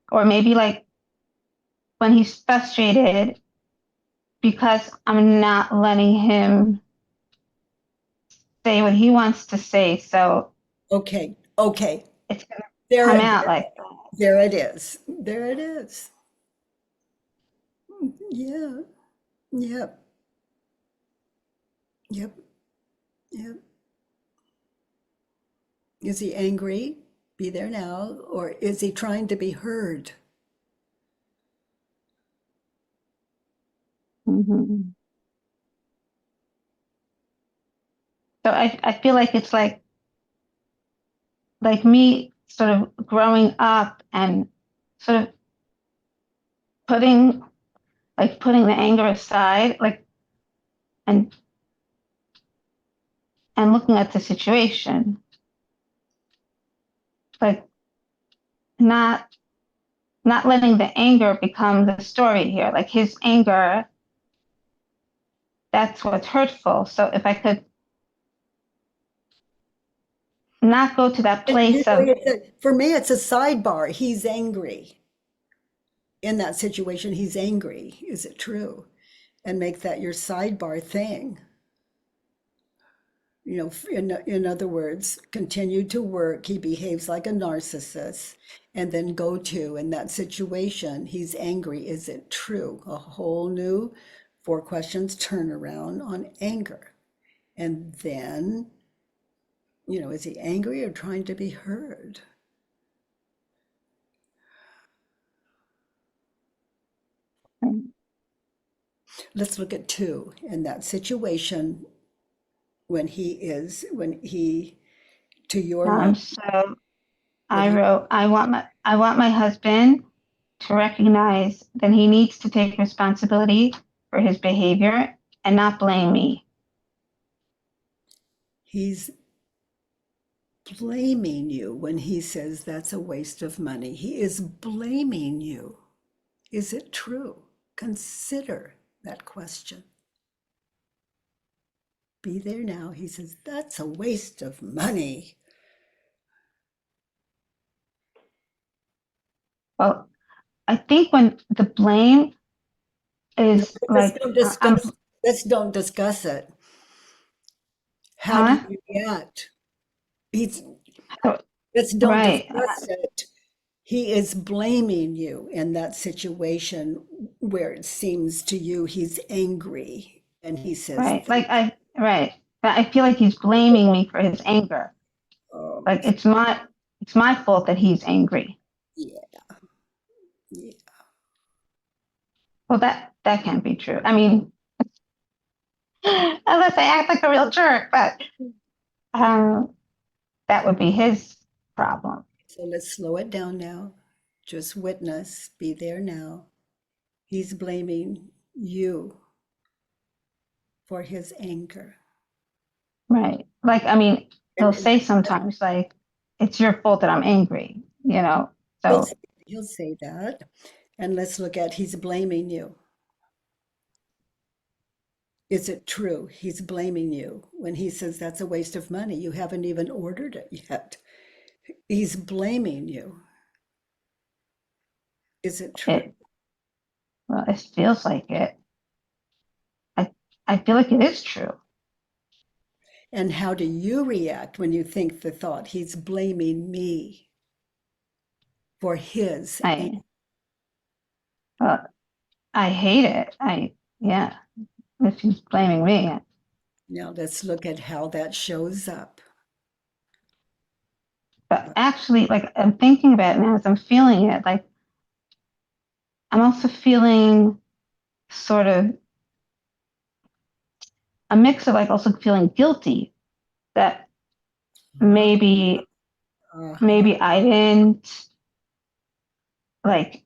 Or maybe like when he's frustrated because I'm not letting him say what he wants to say. So Okay. it's gonna There, come out like that. there it is. There it is. Yeah. Yep. Yep. Yep. Is he angry? Be there now. Or is he trying to be heard? Mm-hmm. So I feel like it's like me sort of growing up and sort of putting the anger aside, like and looking at the situation, like not letting the anger become the story here. Like his anger, that's what's hurtful. So if I could not go to that place of, For me, it's a sidebar. He's angry. In that situation, he's angry. Is it true? And make that your sidebar thing. You know, in other words, continue to work. He behaves like a narcissist, and then go to, in that situation, he's angry. Is it true? A whole new 4 questions turnaround on anger. And then, you know, is he angry or trying to be heard? Let's look at 2. In that situation, when he to your mind? So When I he- wrote, I want my husband to recognize that he needs to take responsibility for his behavior and not blame me. He's blaming you when he says that's a waste of money. He is blaming you. Is it true? Consider that question. Be there now. He says, that's a waste of money. Well, I think when the blame is like, Let's don't discuss it. How do you react? Let's don't discuss it. He is blaming you in that situation where it seems to you he's angry, and he says, I feel like he's blaming me for his anger. Like it's my fault that he's angry. Yeah. Well, that can't be true. I mean, unless I act like a real jerk, but that would be his problem. So let's slow it down now. Just witness, be there now. He's blaming you for his anger. Right. Like, I mean, he'll say sometimes like, it's your fault that I'm angry, you know? So he'll say that. And let's look at, he's blaming you. Is it true? He's blaming you when he says that's a waste of money. You haven't even ordered it yet. He's blaming you. Is it true? Well, it feels like it. I feel like it is true. And how do you react when you think the thought, he's blaming me for his anger? I hate it. If he's blaming me. Now let's look at how that shows up. But actually, like, I'm thinking about it now as I'm feeling it, like, I'm also feeling sort of a mix of like also feeling guilty that maybe I didn't like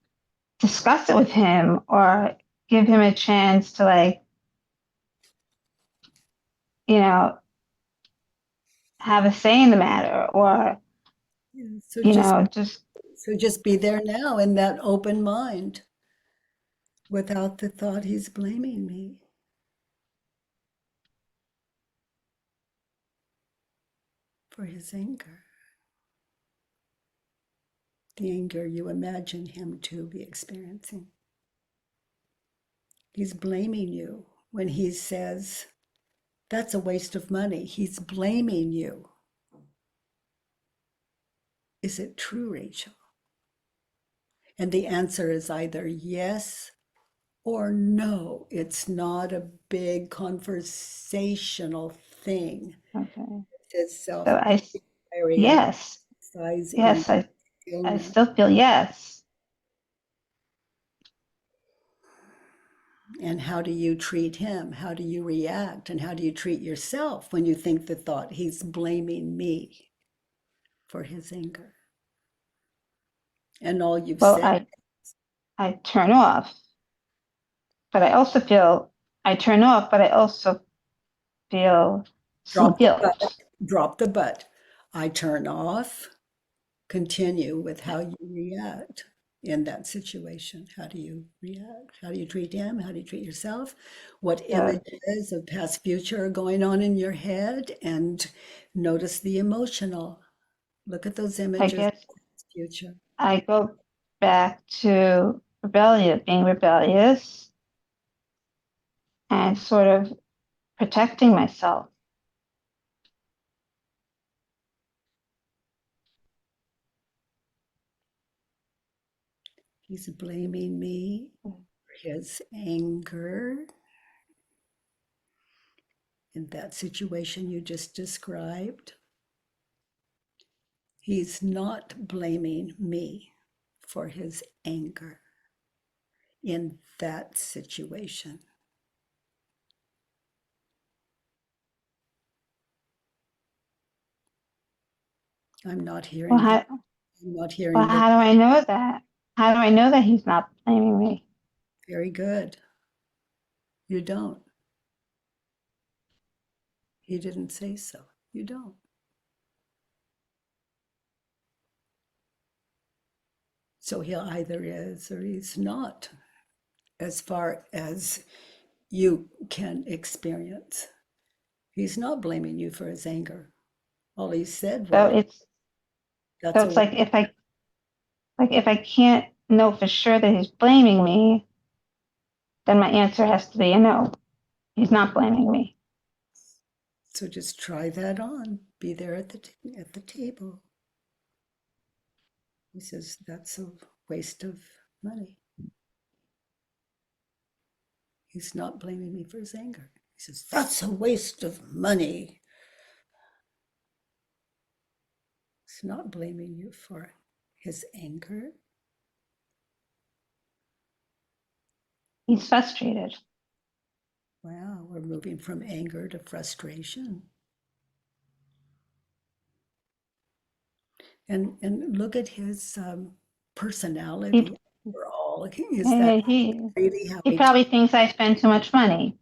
discuss it with him or give him a chance to like, you know, have a say in the matter or, So just be there now in that open mind without the thought he's blaming me. For his anger. The anger you imagine him to be experiencing. He's blaming you when he says, that's a waste of money. He's blaming you. Is it true, Rachel? And the answer is either yes or no. It's not a big conversational thing. Okay. It's so I still feel yes. And how do you treat him? How do you react? And how do you treat yourself when you think the thought, he's blaming me for his anger? And all you've said. I turn off. But I also feel, I turn off, but I also feel some guilt. Drop the but. I turn off. Continue with how you react in that situation. How do you react? How do you treat him? How do you treat yourself? What images of past, future are going on in your head? And notice the emotional. Look at those images of past, future. I go back to being rebellious and sort of protecting myself. He's blaming me for his anger in that situation you just described. He's not blaming me for his anger in that situation. I'm not hearing Well, that. how, I'm not hearing well, that. how do I know that? How do I know that he's not blaming me? Very good. You don't. He didn't say so. You don't. So he either is or he's not, as far as you can experience. He's not blaming you for his anger. All he said So was, it's that's so a it's like if I can't know for sure that he's blaming me, then my answer has to be a no. He's not blaming me. So just try that on. Be there at the table. He says that's a waste of money. He's not blaming me for his anger. He says that's a waste of money. He's not blaming you for his anger. He's frustrated. Wow, we're moving from anger to frustration. And look at his personality overall. Is that really how He probably thinks I spend too much money.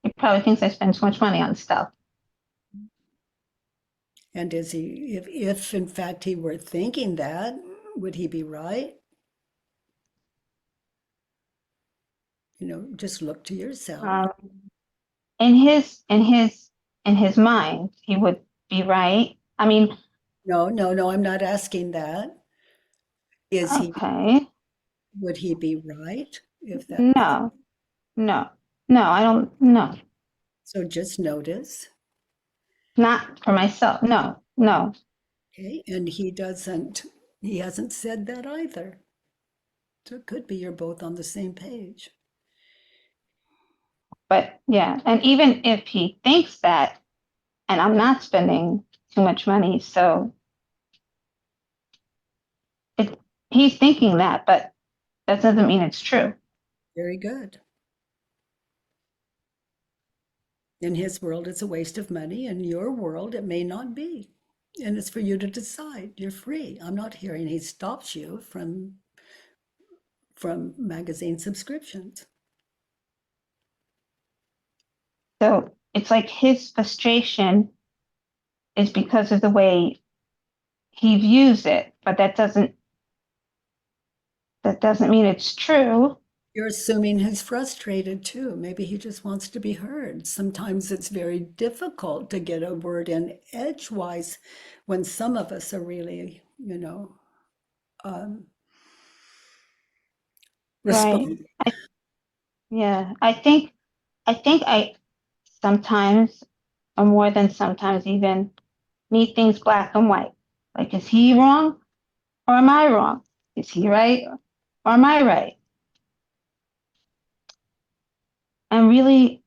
He probably thinks I spend too much money on stuff. And is he, if in fact he were thinking that, would he be right? You know, just look to yourself. In his mind, he would be right. I mean, No, I'm not asking that. Is okay. Would he be right if that? No, I don't know. So just notice. Not for myself. No. Okay, and he hasn't said that either. So it could be you're both on the same page. But yeah, and even if he thinks that, and I'm not spending too much money, so he's thinking that, but that doesn't mean it's true. Very good. In his world, it's a waste of money. In your world, it may not be. And it's for you to decide. You're free. I'm not hearing he stops you from magazine subscriptions. So it's like his frustration is because of the way he views it, but that doesn't mean it's true. You're assuming he's frustrated too. Maybe he just wants to be heard. Sometimes it's very difficult to get a word in edgewise when some of us are really, responding. Right. I think I sometimes, or more than sometimes even, need things black and white. Like, is he wrong or am I wrong? Is he right or am I right? And really,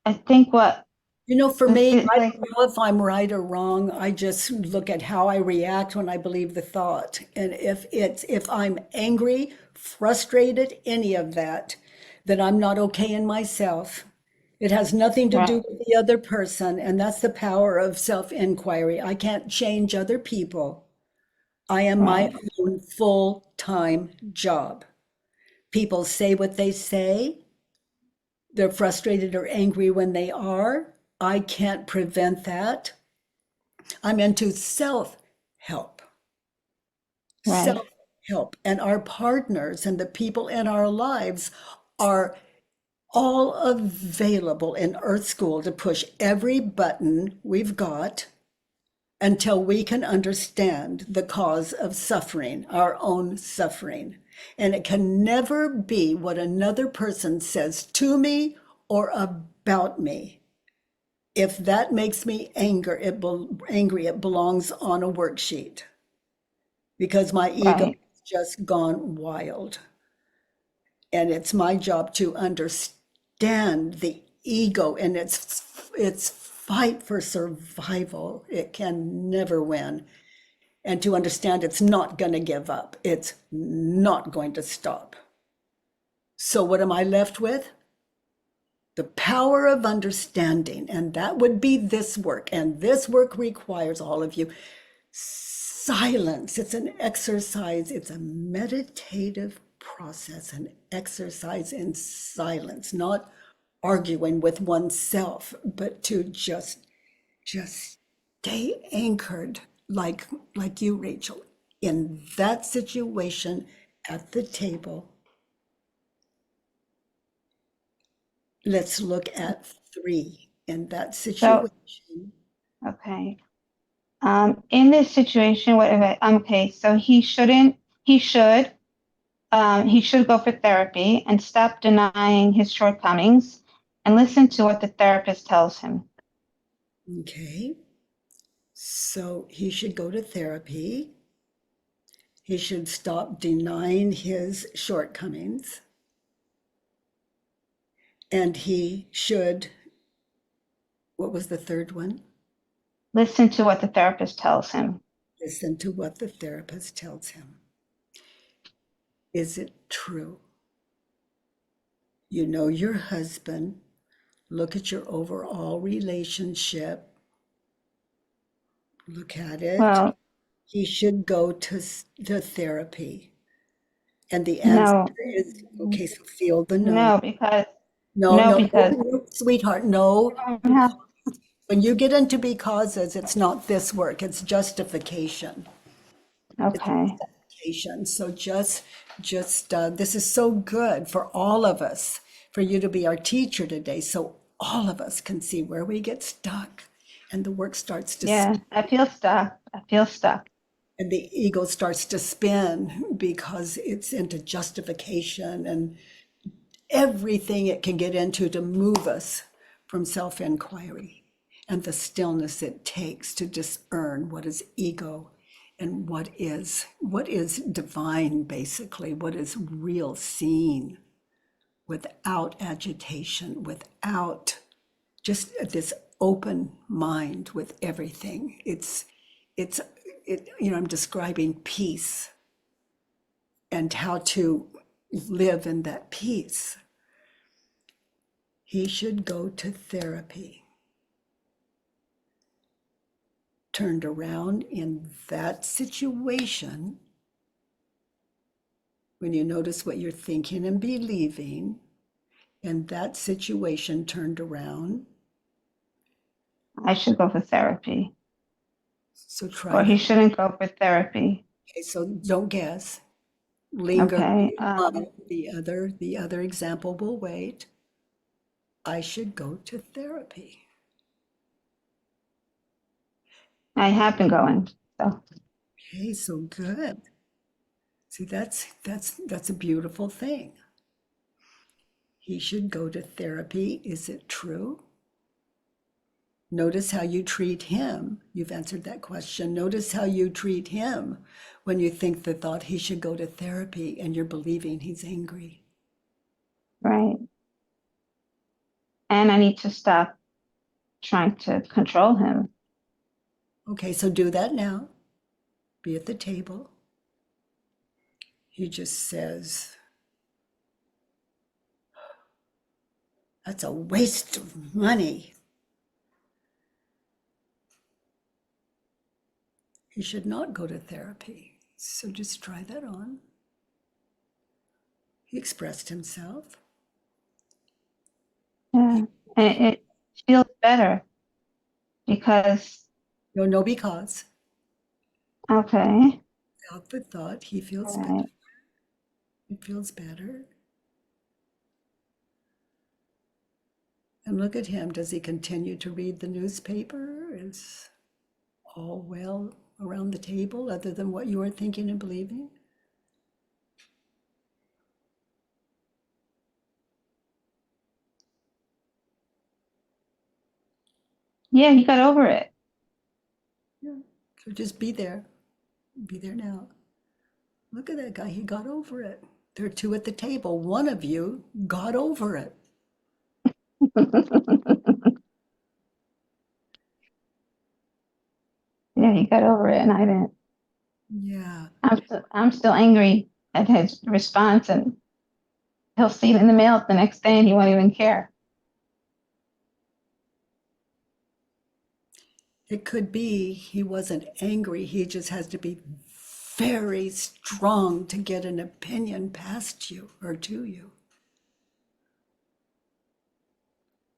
I think for me, I don't know if I'm right or wrong. I just look at how I react when I believe the thought. And if I'm angry, frustrated, any of that, then I'm not okay in myself. It has nothing to do with the other person. And that's the power of self-inquiry. I can't change other people. I am my own full-time job. People say what they say. They're frustrated or angry when they are. I can't prevent that. I'm into self-help. Self-help. And our partners and the people in our lives are all available in Earth School to push every button we've got until we can understand the cause of suffering, our own suffering. And it can never be what another person says to me or about me. If that makes me angry, it belongs on a worksheet because my ego has just gone wild. And it's my job to understand the ego and its fight for survival. It can never win. And to understand it's not going to give up. It's not going to stop. So what am I left with? The power of understanding. And that would be this work. And this work requires all of you Silence, it's an exercise, it's a meditative process, an exercise in silence, not arguing with oneself, but to just stay anchored like you, Rachel, in that situation at the table. Let's look at 3 in that situation. Okay. In this situation, okay, so he should go for therapy and stop denying his shortcomings and listen to what the therapist tells him. Okay. So he should go to therapy. He should stop denying his shortcomings. And he should, what was the third one? Listen to what the therapist tells him. Listen to what the therapist tells him. Is it true? You know your husband. Look at your overall relationship. Look at it. Well, he should go to therapy. And the answer is, okay, so feel the no. No, because No, sweetheart, no. When you get into becauses, it's not this work, it's justification. Okay. So just this is so good for all of us, for you to be our teacher today, so all of us can see where we get stuck and the work starts to spin. I feel stuck. And the ego starts to spin because it's into justification and everything it can get into to move us from self-inquiry and the stillness it takes to discern what is ego and what is divine, basically, what is real seen, without agitation, without just this open mind with everything. I'm describing peace and how to live in that peace. He should go to therapy. Turned around in that situation, when you notice what you're thinking and believing, in that situation turned around. I should go for therapy. So try. Or he shouldn't go for therapy. Okay, so don't guess. Linger. Okay. The other example will wait. I should go to therapy. I have been going. So. Okay, so good. See, that's a beautiful thing. He should go to therapy. Is it true? Notice how you treat him. You've answered that question. Notice how you treat him when you think the thought he should go to therapy and you're believing he's angry. Right. And I need to stop trying to control him. Okay, so do that now. Be at the table. He just says, that's a waste of money. He should not go to therapy. So just try that on. He expressed himself. Yeah, and it feels better because. No, because. Okay. Without the thought, he feels Right. better. It feels better. And look at him. Does he continue to read the newspaper? Is all well around the table other than what you are thinking and believing? Yeah, he got over it. Yeah. So just be there. Be there now. Look at that guy. He got over it. There are two at the table. One of you got over it. Yeah, he got over it, and I didn't. Yeah. I'm still angry at his response, and he'll see it in the mail the next day, and he won't even care. It could be he wasn't angry. He just has to be very strong to get an opinion past you or to you.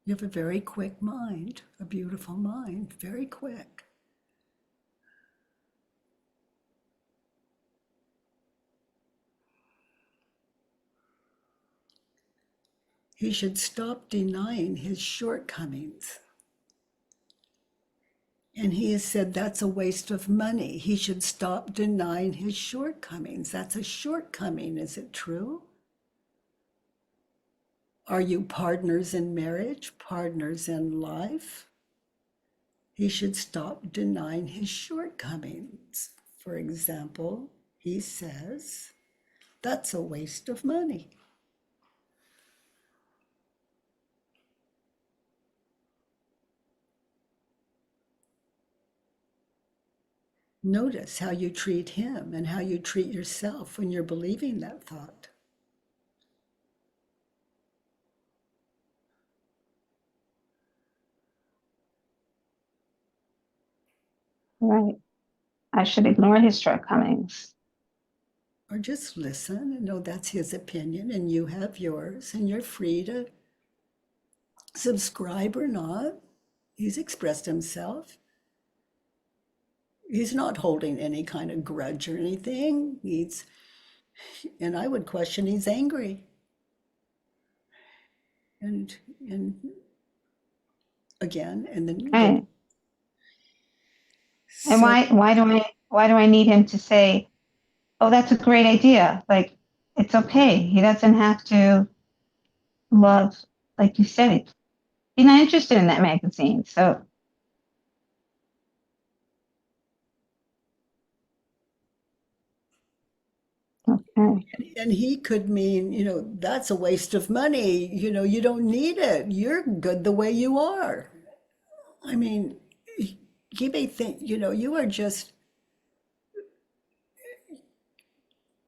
You have a very quick mind, a beautiful mind, very quick. He should stop denying his shortcomings. And he has said that's a waste of money. He should stop denying his shortcomings. That's a shortcoming, is it true? Are you partners in marriage, partners in life? He should stop denying his shortcomings. For example, he says, that's a waste of money. Notice how you treat him and how you treat yourself when you're believing that thought. Right. I should ignore his shortcomings. Or just listen and know that's his opinion and you have yours, and you're free to subscribe or not. He's expressed himself. He's not holding any kind of grudge or anything. And I would question, he's angry. And again, and then Right. And why do I need him to say, oh, that's a great idea? Like, it's okay. He doesn't have to love, like you said, he's not interested in that magazine. So okay. And he could mean, that's a waste of money. You don't need it. You're good the way you are. I mean, he may think, you are just,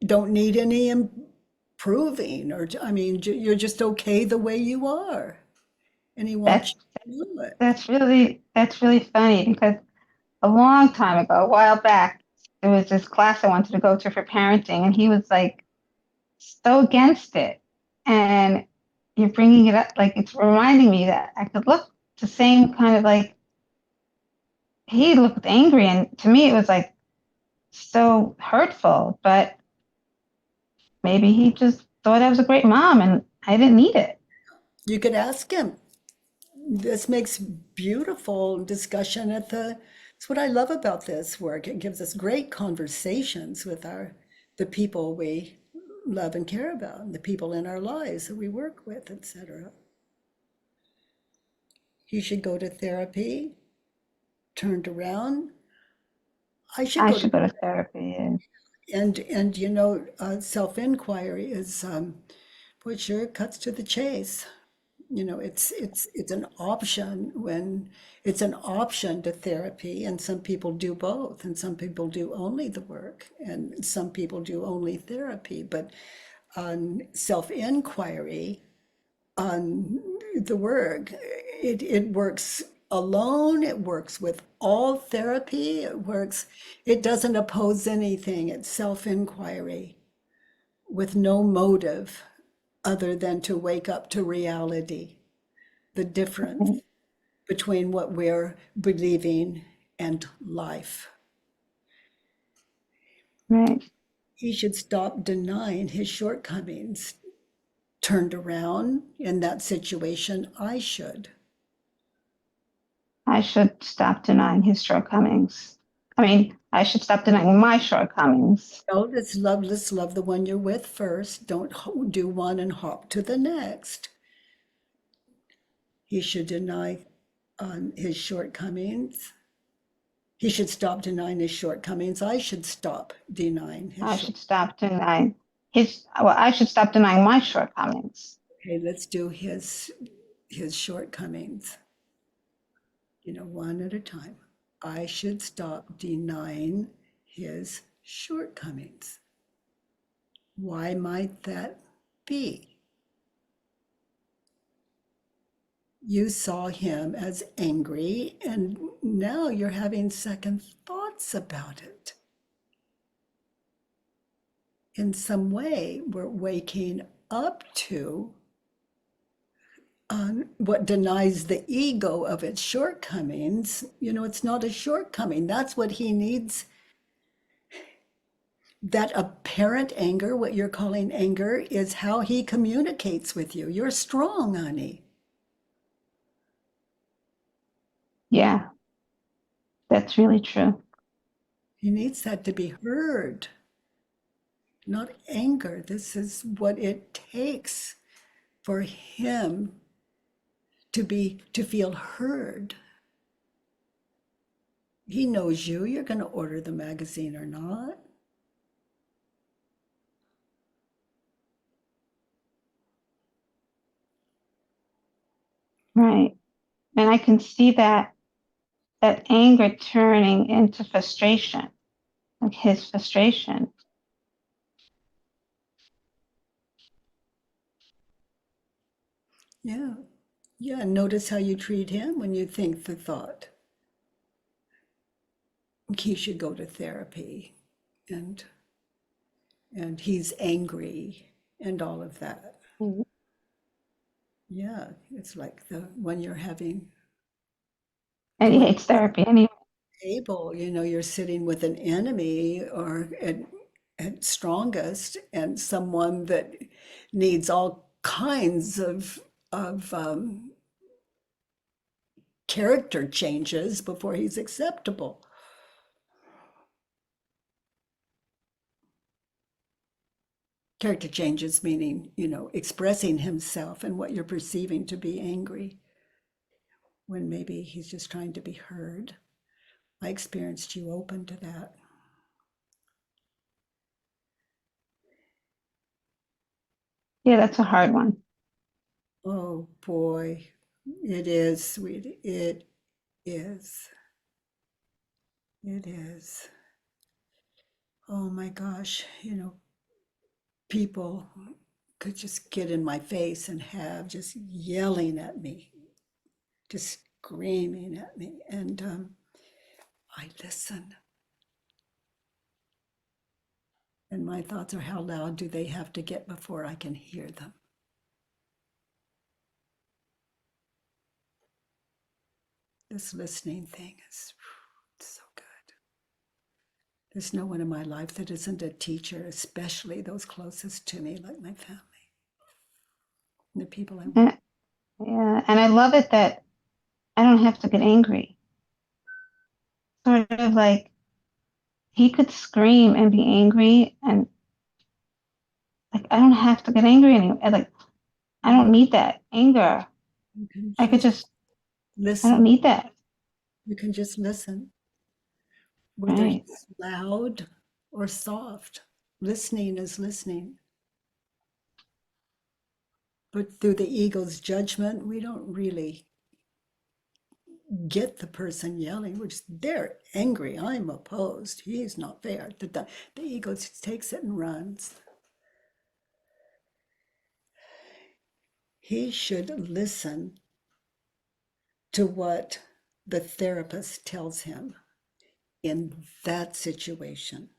don't need any improving, or, you're just okay the way you are. And he wants you to know it. That's really funny, because a long time ago, a while back, there was this class I wanted to go to for parenting, and he was like so against it. And you're bringing it up, like it's reminding me that I could look the same kind of like, he looked angry, and to me it was like so hurtful, but maybe he just thought I was a great mom and I didn't need it. You could ask him. This makes beautiful discussion it's what I love about this work. It gives us great conversations with the people we love and care about, and the people in our lives that we work with, etc. He should go to therapy, turned around. I should go to therapy. Yeah. And self-inquiry is what sure cuts to the chase. It's an option to therapy, and some people do both, and some people do only the work, and some people do only therapy. But on self-inquiry, on the work, it works alone, it works with all therapy, it doesn't oppose anything. It's self-inquiry with no motive other than to wake up to reality, the difference between what we're believing and life. Right. He should stop denying his shortcomings. Turned around in that situation, I should stop denying his shortcomings. I should stop denying my shortcomings. No, let's love the one you're with first. Don't do one and hop to the next. He should deny his shortcomings. He should stop denying his shortcomings. I should stop denying his I should stop denying I should stop denying my shortcomings. Okay, let's do his shortcomings. One at a time. I should stop denying his shortcomings. Why might that be? You saw him as angry, and now you're having second thoughts about it. In some way, we're waking up to what denies the ego of its shortcomings. You know, it's not a shortcoming. That's what he needs. That apparent anger, what you're calling anger, is how he communicates with you. You're strong, honey. Yeah, that's really true. He needs that to be heard, not anger. This is what it takes for him to feel heard. He knows you. You're going to order the magazine or not. Right. And I can see that anger turning into frustration, like his frustration. Yeah. Yeah. Notice how you treat him when you think the thought. He should go to therapy, and he's angry and all of that. Mhm. Yeah, it's like the when you're having And he when hates therapy anyway. table, you know, you're sitting with an enemy or at strongest, and someone that needs all kinds of character changes before he's acceptable. Character changes meaning, you know, expressing himself and what you're perceiving to be angry, when maybe he's just trying to be heard. I experienced you open to that. Yeah, that's a hard one. Oh boy, it is, sweetie. It is. It is. Oh my gosh, you know, people could just get in my face and have just yelling at me, just screaming at me. And I listen. And my thoughts are, how loud do they have to get before I can hear them? This listening thing is so good. There's no one in my life that isn't a teacher, especially those closest to me, like my family, and the people I work. Yeah, and I love it that I don't have to get angry. Sort of like he could scream and be angry, and like I don't have to get angry anymore. Like I don't need that anger. You can I could just I don't listen. need that. You can just listen, whether Right. he's loud or soft. Listening is listening. But through the ego's judgment, we don't really get the person yelling, which they're angry. I'm opposed. He's not fair. The ego just takes it and runs. He should listen to what the therapist tells him in that situation.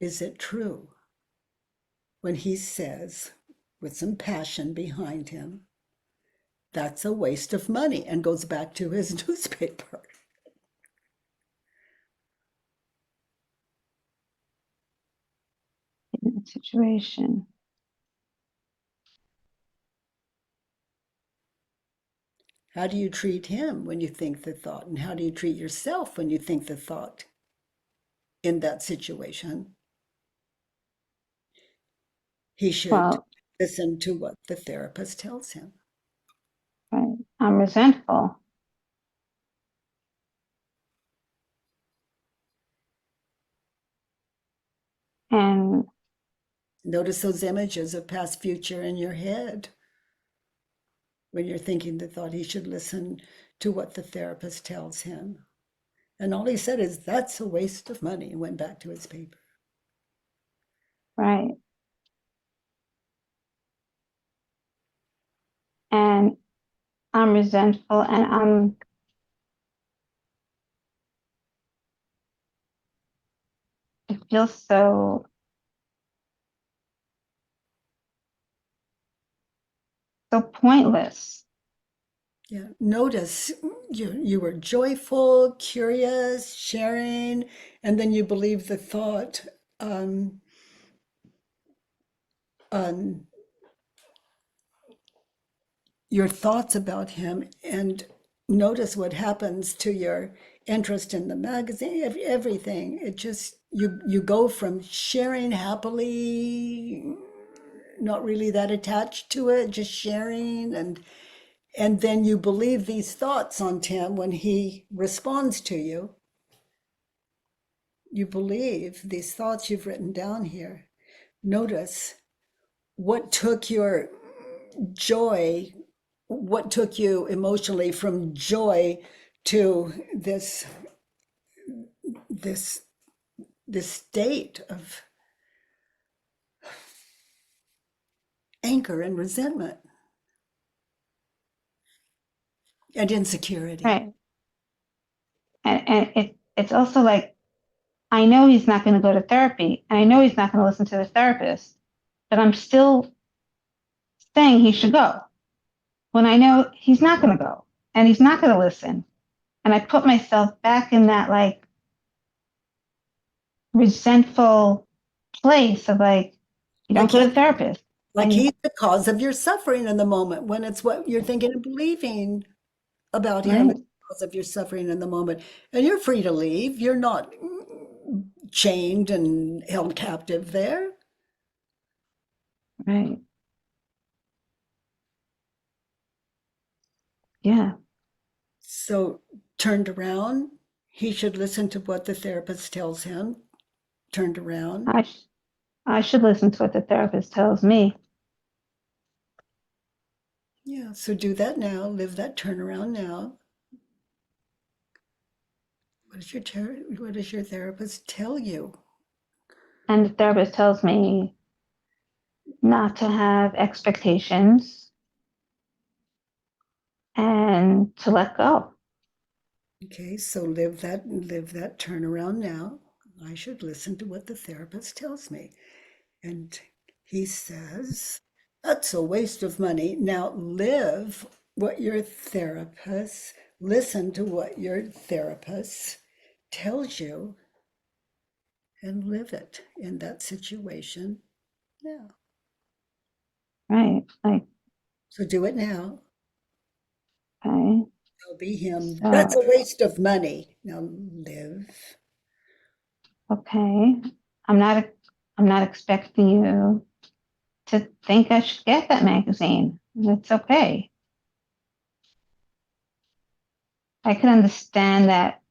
Is it true when he says, with some passion behind him, that's a waste of money, and goes back to his newspaper? In that situation. How do you treat him when you think the thought? And how do you treat yourself when you think the thought in that situation? He should Well, listen to what the therapist tells him. right. I'm resentful. And Notice those images of past, future in your head when you're thinking the thought. He should listen to what the therapist tells him. And all he said is, that's a waste of money, and went back to his paper. right. And I'm resentful and it feels so pointless. Yeah. Notice you were joyful, curious, sharing, and then you believe the thought your thoughts about him, and notice what happens to your interest in the magazine, everything. It just, you go from sharing happily, not really that attached to it, just sharing, and then you believe these thoughts on Tim when he responds to you. You believe these thoughts you've written down here. Notice what took your joy, what took you emotionally from joy to this state of anger and resentment and insecurity. Right. And it's also like, I know he's not going to go to therapy, and I know he's not going to listen to the therapist, but I'm still saying he should go when I know he's not going to go and he's not going to listen. And I put myself back in that like resentful place of like, you don't go to the therapist. Like And he's the cause of your suffering in the moment, when it's what you're thinking and believing about him, Right. is the cause of your suffering in the moment. And you're free to leave. You're not chained and held captive there. Right. Yeah. So turned around, he should listen to what the therapist tells him. Turned around. I should listen to what the therapist tells me. Yeah, so do that now. Live that turnaround now. What does your therapist tell you? And the therapist tells me not to have expectations and to let go. Okay, so live that turnaround now. I should listen to what the therapist tells me. And he says, that's a waste of money. Now live what your therapist, listen to what your therapist tells you and live it in that situation now. Right. Like, So do it now. okay. Tell be him, So, that's a waste of money. Now live. okay. I'm not expecting you to think I should get that magazine. It's okay. I could understand that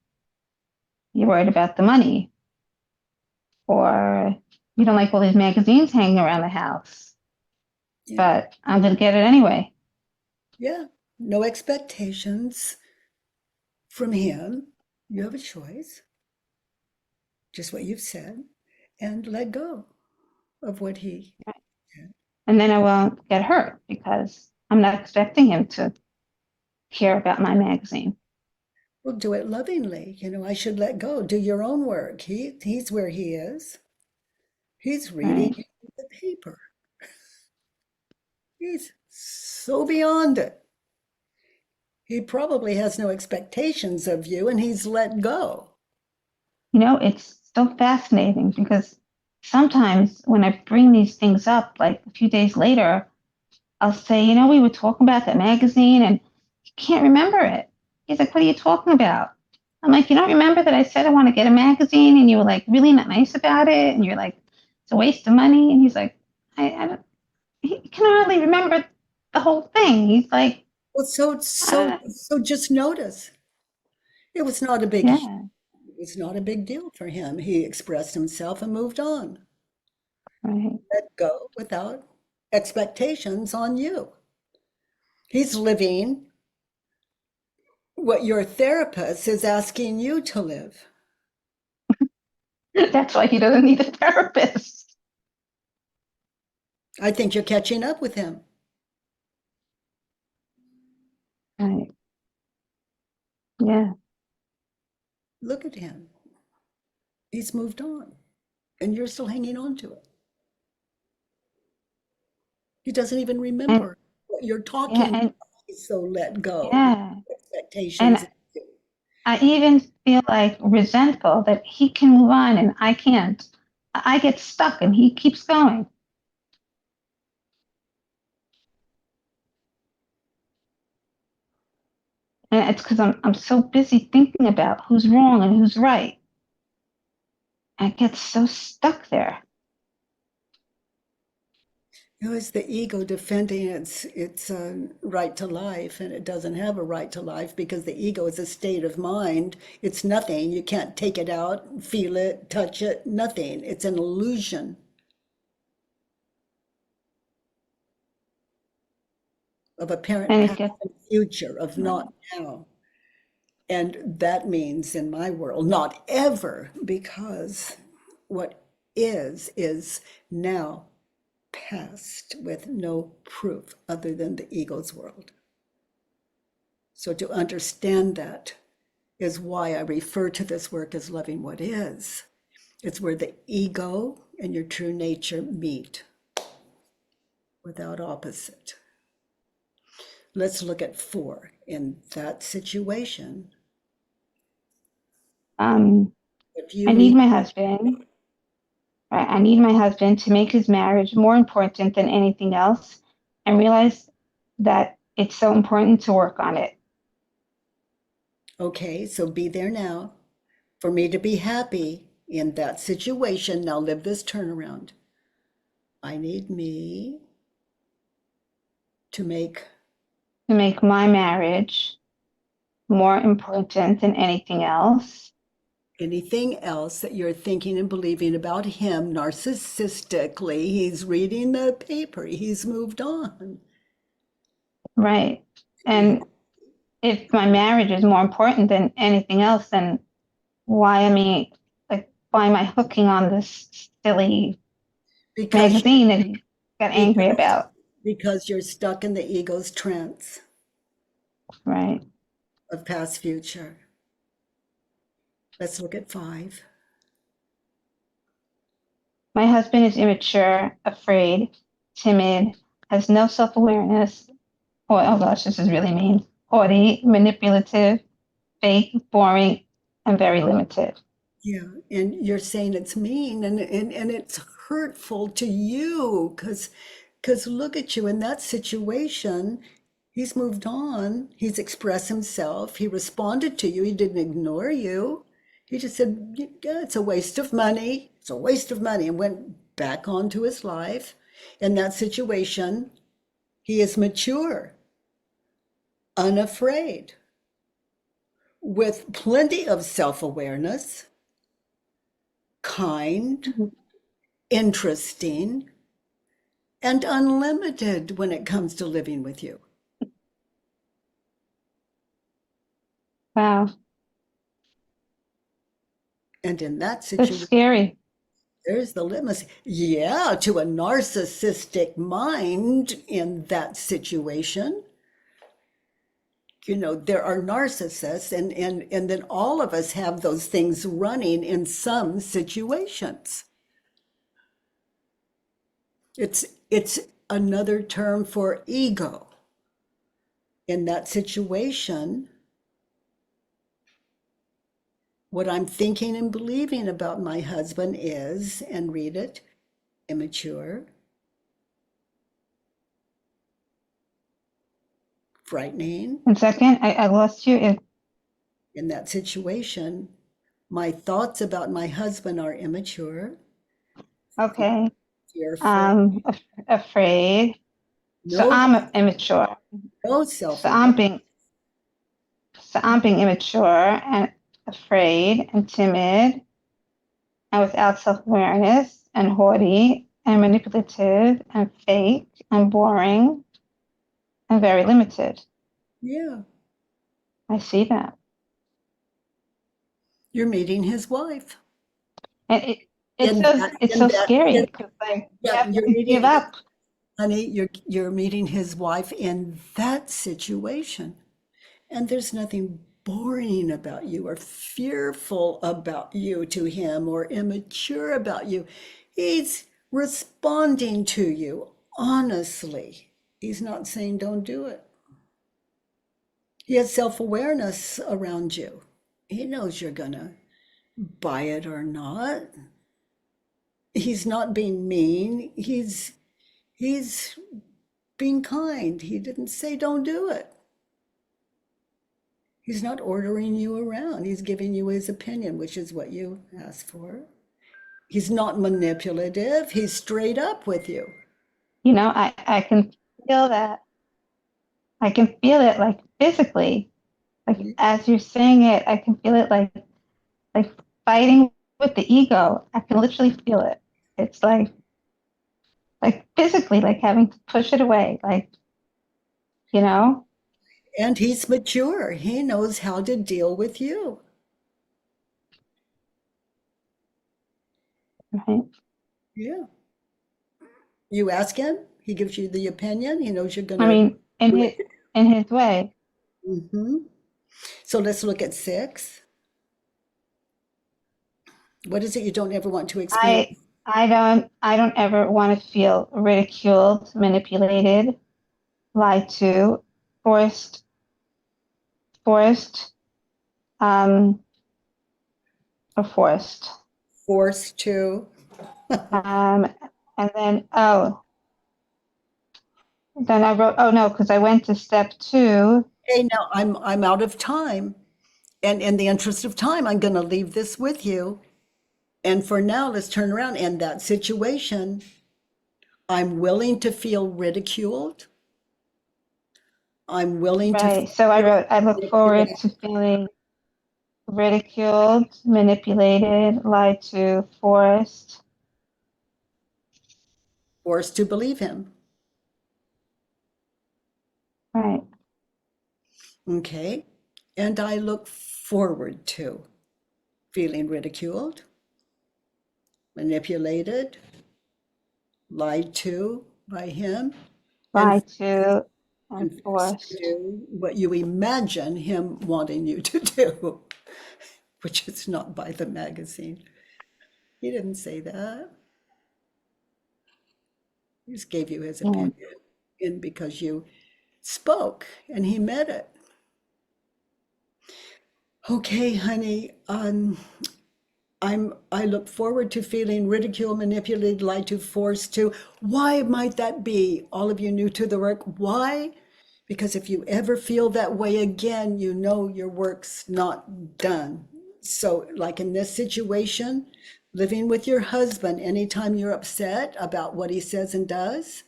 you're worried about the money, or you don't like all these magazines hanging around the house. Yeah. But I'm going to get it anyway. Yeah, no expectations from him. You have a choice, just what you've said, and let go of what he said. And then I won't get hurt because I'm not expecting him to care about my magazine. Well, do it lovingly. I should let go. Do your own work. He's where he is. He's reading the paper. He's so beyond it. He probably has no expectations of you, and he's let go. It's so fascinating because sometimes when I bring these things up, like a few days later, I'll say, we were talking about that magazine and you can't remember it. He's like, what are you talking about? I'm like, you don't remember that I said I want to get a magazine and you were like really not nice about it. And you're like, it's a waste of money. And he's like, I don't, he can hardly remember the whole thing. He's like, Well, so just notice. It was not a big yeah, It was not a big deal for him. He expressed himself and moved on. right. Let go without expectations on you. He's living what your therapist is asking you to live. That's why he doesn't need a therapist. I think you're catching up with him. Right. Yeah. Look at him. He's moved on, and you're still hanging on to it. He doesn't even remember what you're talking Yeah, about. He's so let go. yeah. Expectations. I even feel like resentful that he can move on and I can't. I get stuck and he keeps going. And it's because I'm so busy thinking about who's wrong and who's right. I get so stuck there. It's the ego defending its right to life, and it doesn't have a right to life because the ego is a state of mind. It's nothing. You can't take it out, feel it, touch it, nothing. It's an illusion. Of apparent past and future, of not now. And that means in my world, not ever, because what is now past with no proof other than the ego's world. So to understand that is why I refer to this work as loving what is. It's where the ego and your true nature meet without opposite. Let's look at 4. In that situation, I need my husband. I need my husband to make his marriage more important than anything else and realize that it's so important to work on it. Okay, so be there now. For me to be happy in that situation, now live this turnaround. I need me to make my marriage more important than anything else. Anything else that you're thinking and believing about him narcissistically. He's reading the paper. He's moved on. Right. And if my marriage is more important than anything else, then why am I hooking on this silly magazine that he got angry about? Because you're stuck in the ego's trance. Right. Of past future. Let's look at 5. My husband is immature, afraid, timid, has no self-awareness. Oh gosh, this is really mean. Haughty, manipulative, fake, boring, and very limited. Yeah, and you're saying it's mean and it's hurtful to you because look at you in that situation. He's moved on. He's expressed himself. He responded to you. He didn't ignore you. He just said, yeah, it's a waste of money. It's a waste of money, and went back onto his life. In that situation, he is mature, unafraid, with plenty of self-awareness, kind, interesting, and unlimited when it comes to living with you. Wow. And in that situation, that's scary. There's the litmus. Yeah, to a narcissistic mind in that situation. You know, there are narcissists, and then all of us have those things running in some situations. It's another term for ego. In that situation, what I'm thinking and believing about my husband is, and read it, immature, frightening. 1 second, I lost you. In that situation, my thoughts about my husband are immature. Okay. Fearful. Afraid. No, so I'm immature. No self. So I'm being immature and afraid and timid and without self-awareness and haughty and manipulative and fake and boring and very limited. Yeah. I see that. You're meeting his wife. And it's so scary because you have to give up. Honey, you're meeting his wife in that situation. And there's nothing boring about you or fearful about you to him or immature about you. He's responding to you honestly. He's not saying don't do it. He has self-awareness around you. He knows you're gonna buy it or not. He's not being mean. He's being kind. He didn't say don't do it. He's not ordering you around. He's giving you his opinion, which is what you asked for. He's not manipulative. He's straight up with you. You know, I can feel that. I can feel it like physically. Like as you're saying it, I can feel it like fighting with the ego. I can literally feel it. It's like physically, like having to push it away, like, you know? And he's mature. He knows how to deal with you. Right. Yeah. You ask him, he gives you the opinion. He knows you're going to. I mean, in his way. Mm-hmm. So let's look at 6. What is it you don't ever want to experience? I don't ever want to feel ridiculed, manipulated, lied to, forced, or forced. Forced to. And then then I wrote, oh no, because I went to step 2. Okay, now I'm out of time. And in the interest of time, I'm going to leave this with you. And for now, let's turn around. In that situation, I'm willing to feel ridiculed. I'm willing to. Right. So I wrote, I look forward to feeling ridiculed, manipulated, lied to, forced. Forced to believe him. Right. Okay. And I look forward to feeling ridiculed, manipulated, lied to by him. Lied to and forced. To do what you imagine him wanting you to do, which is not by the magazine. He didn't say that. He just gave you his opinion, and because you spoke and he meant it. Okay, honey, I look forward to feeling ridiculed, manipulated, lied to, forced to. Why might that be? All of you new to the work, why? Because if you ever feel that way again, you know your work's not done. So like in this situation, living with your husband, anytime you're upset about what he says and does,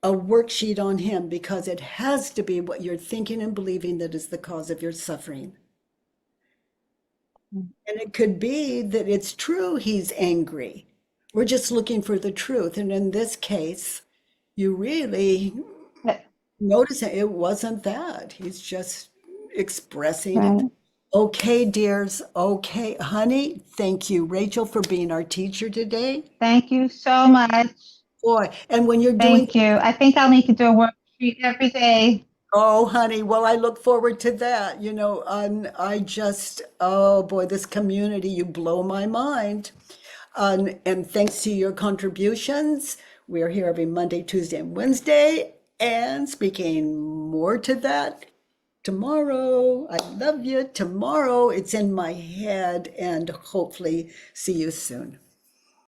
a worksheet on him, because it has to be what you're thinking and believing that is the cause of your suffering. And it could be that it's true he's angry. We're just looking for the truth. And in this case, you really notice it wasn't that. He's just expressing it. Okay, dears. Okay, honey, thank you, Rachel, for being our teacher today. Thank you so much. Boy, and when you're Thank you. I think I'll need to do a worksheet every day. Oh, honey, well, I look forward to that. You know, I just, oh boy, this community, you blow my mind. And thanks to your contributions, we're here every Monday, Tuesday, and Wednesday. And speaking more to that, tomorrow, I love you. Tomorrow, it's in my head, and hopefully see you soon.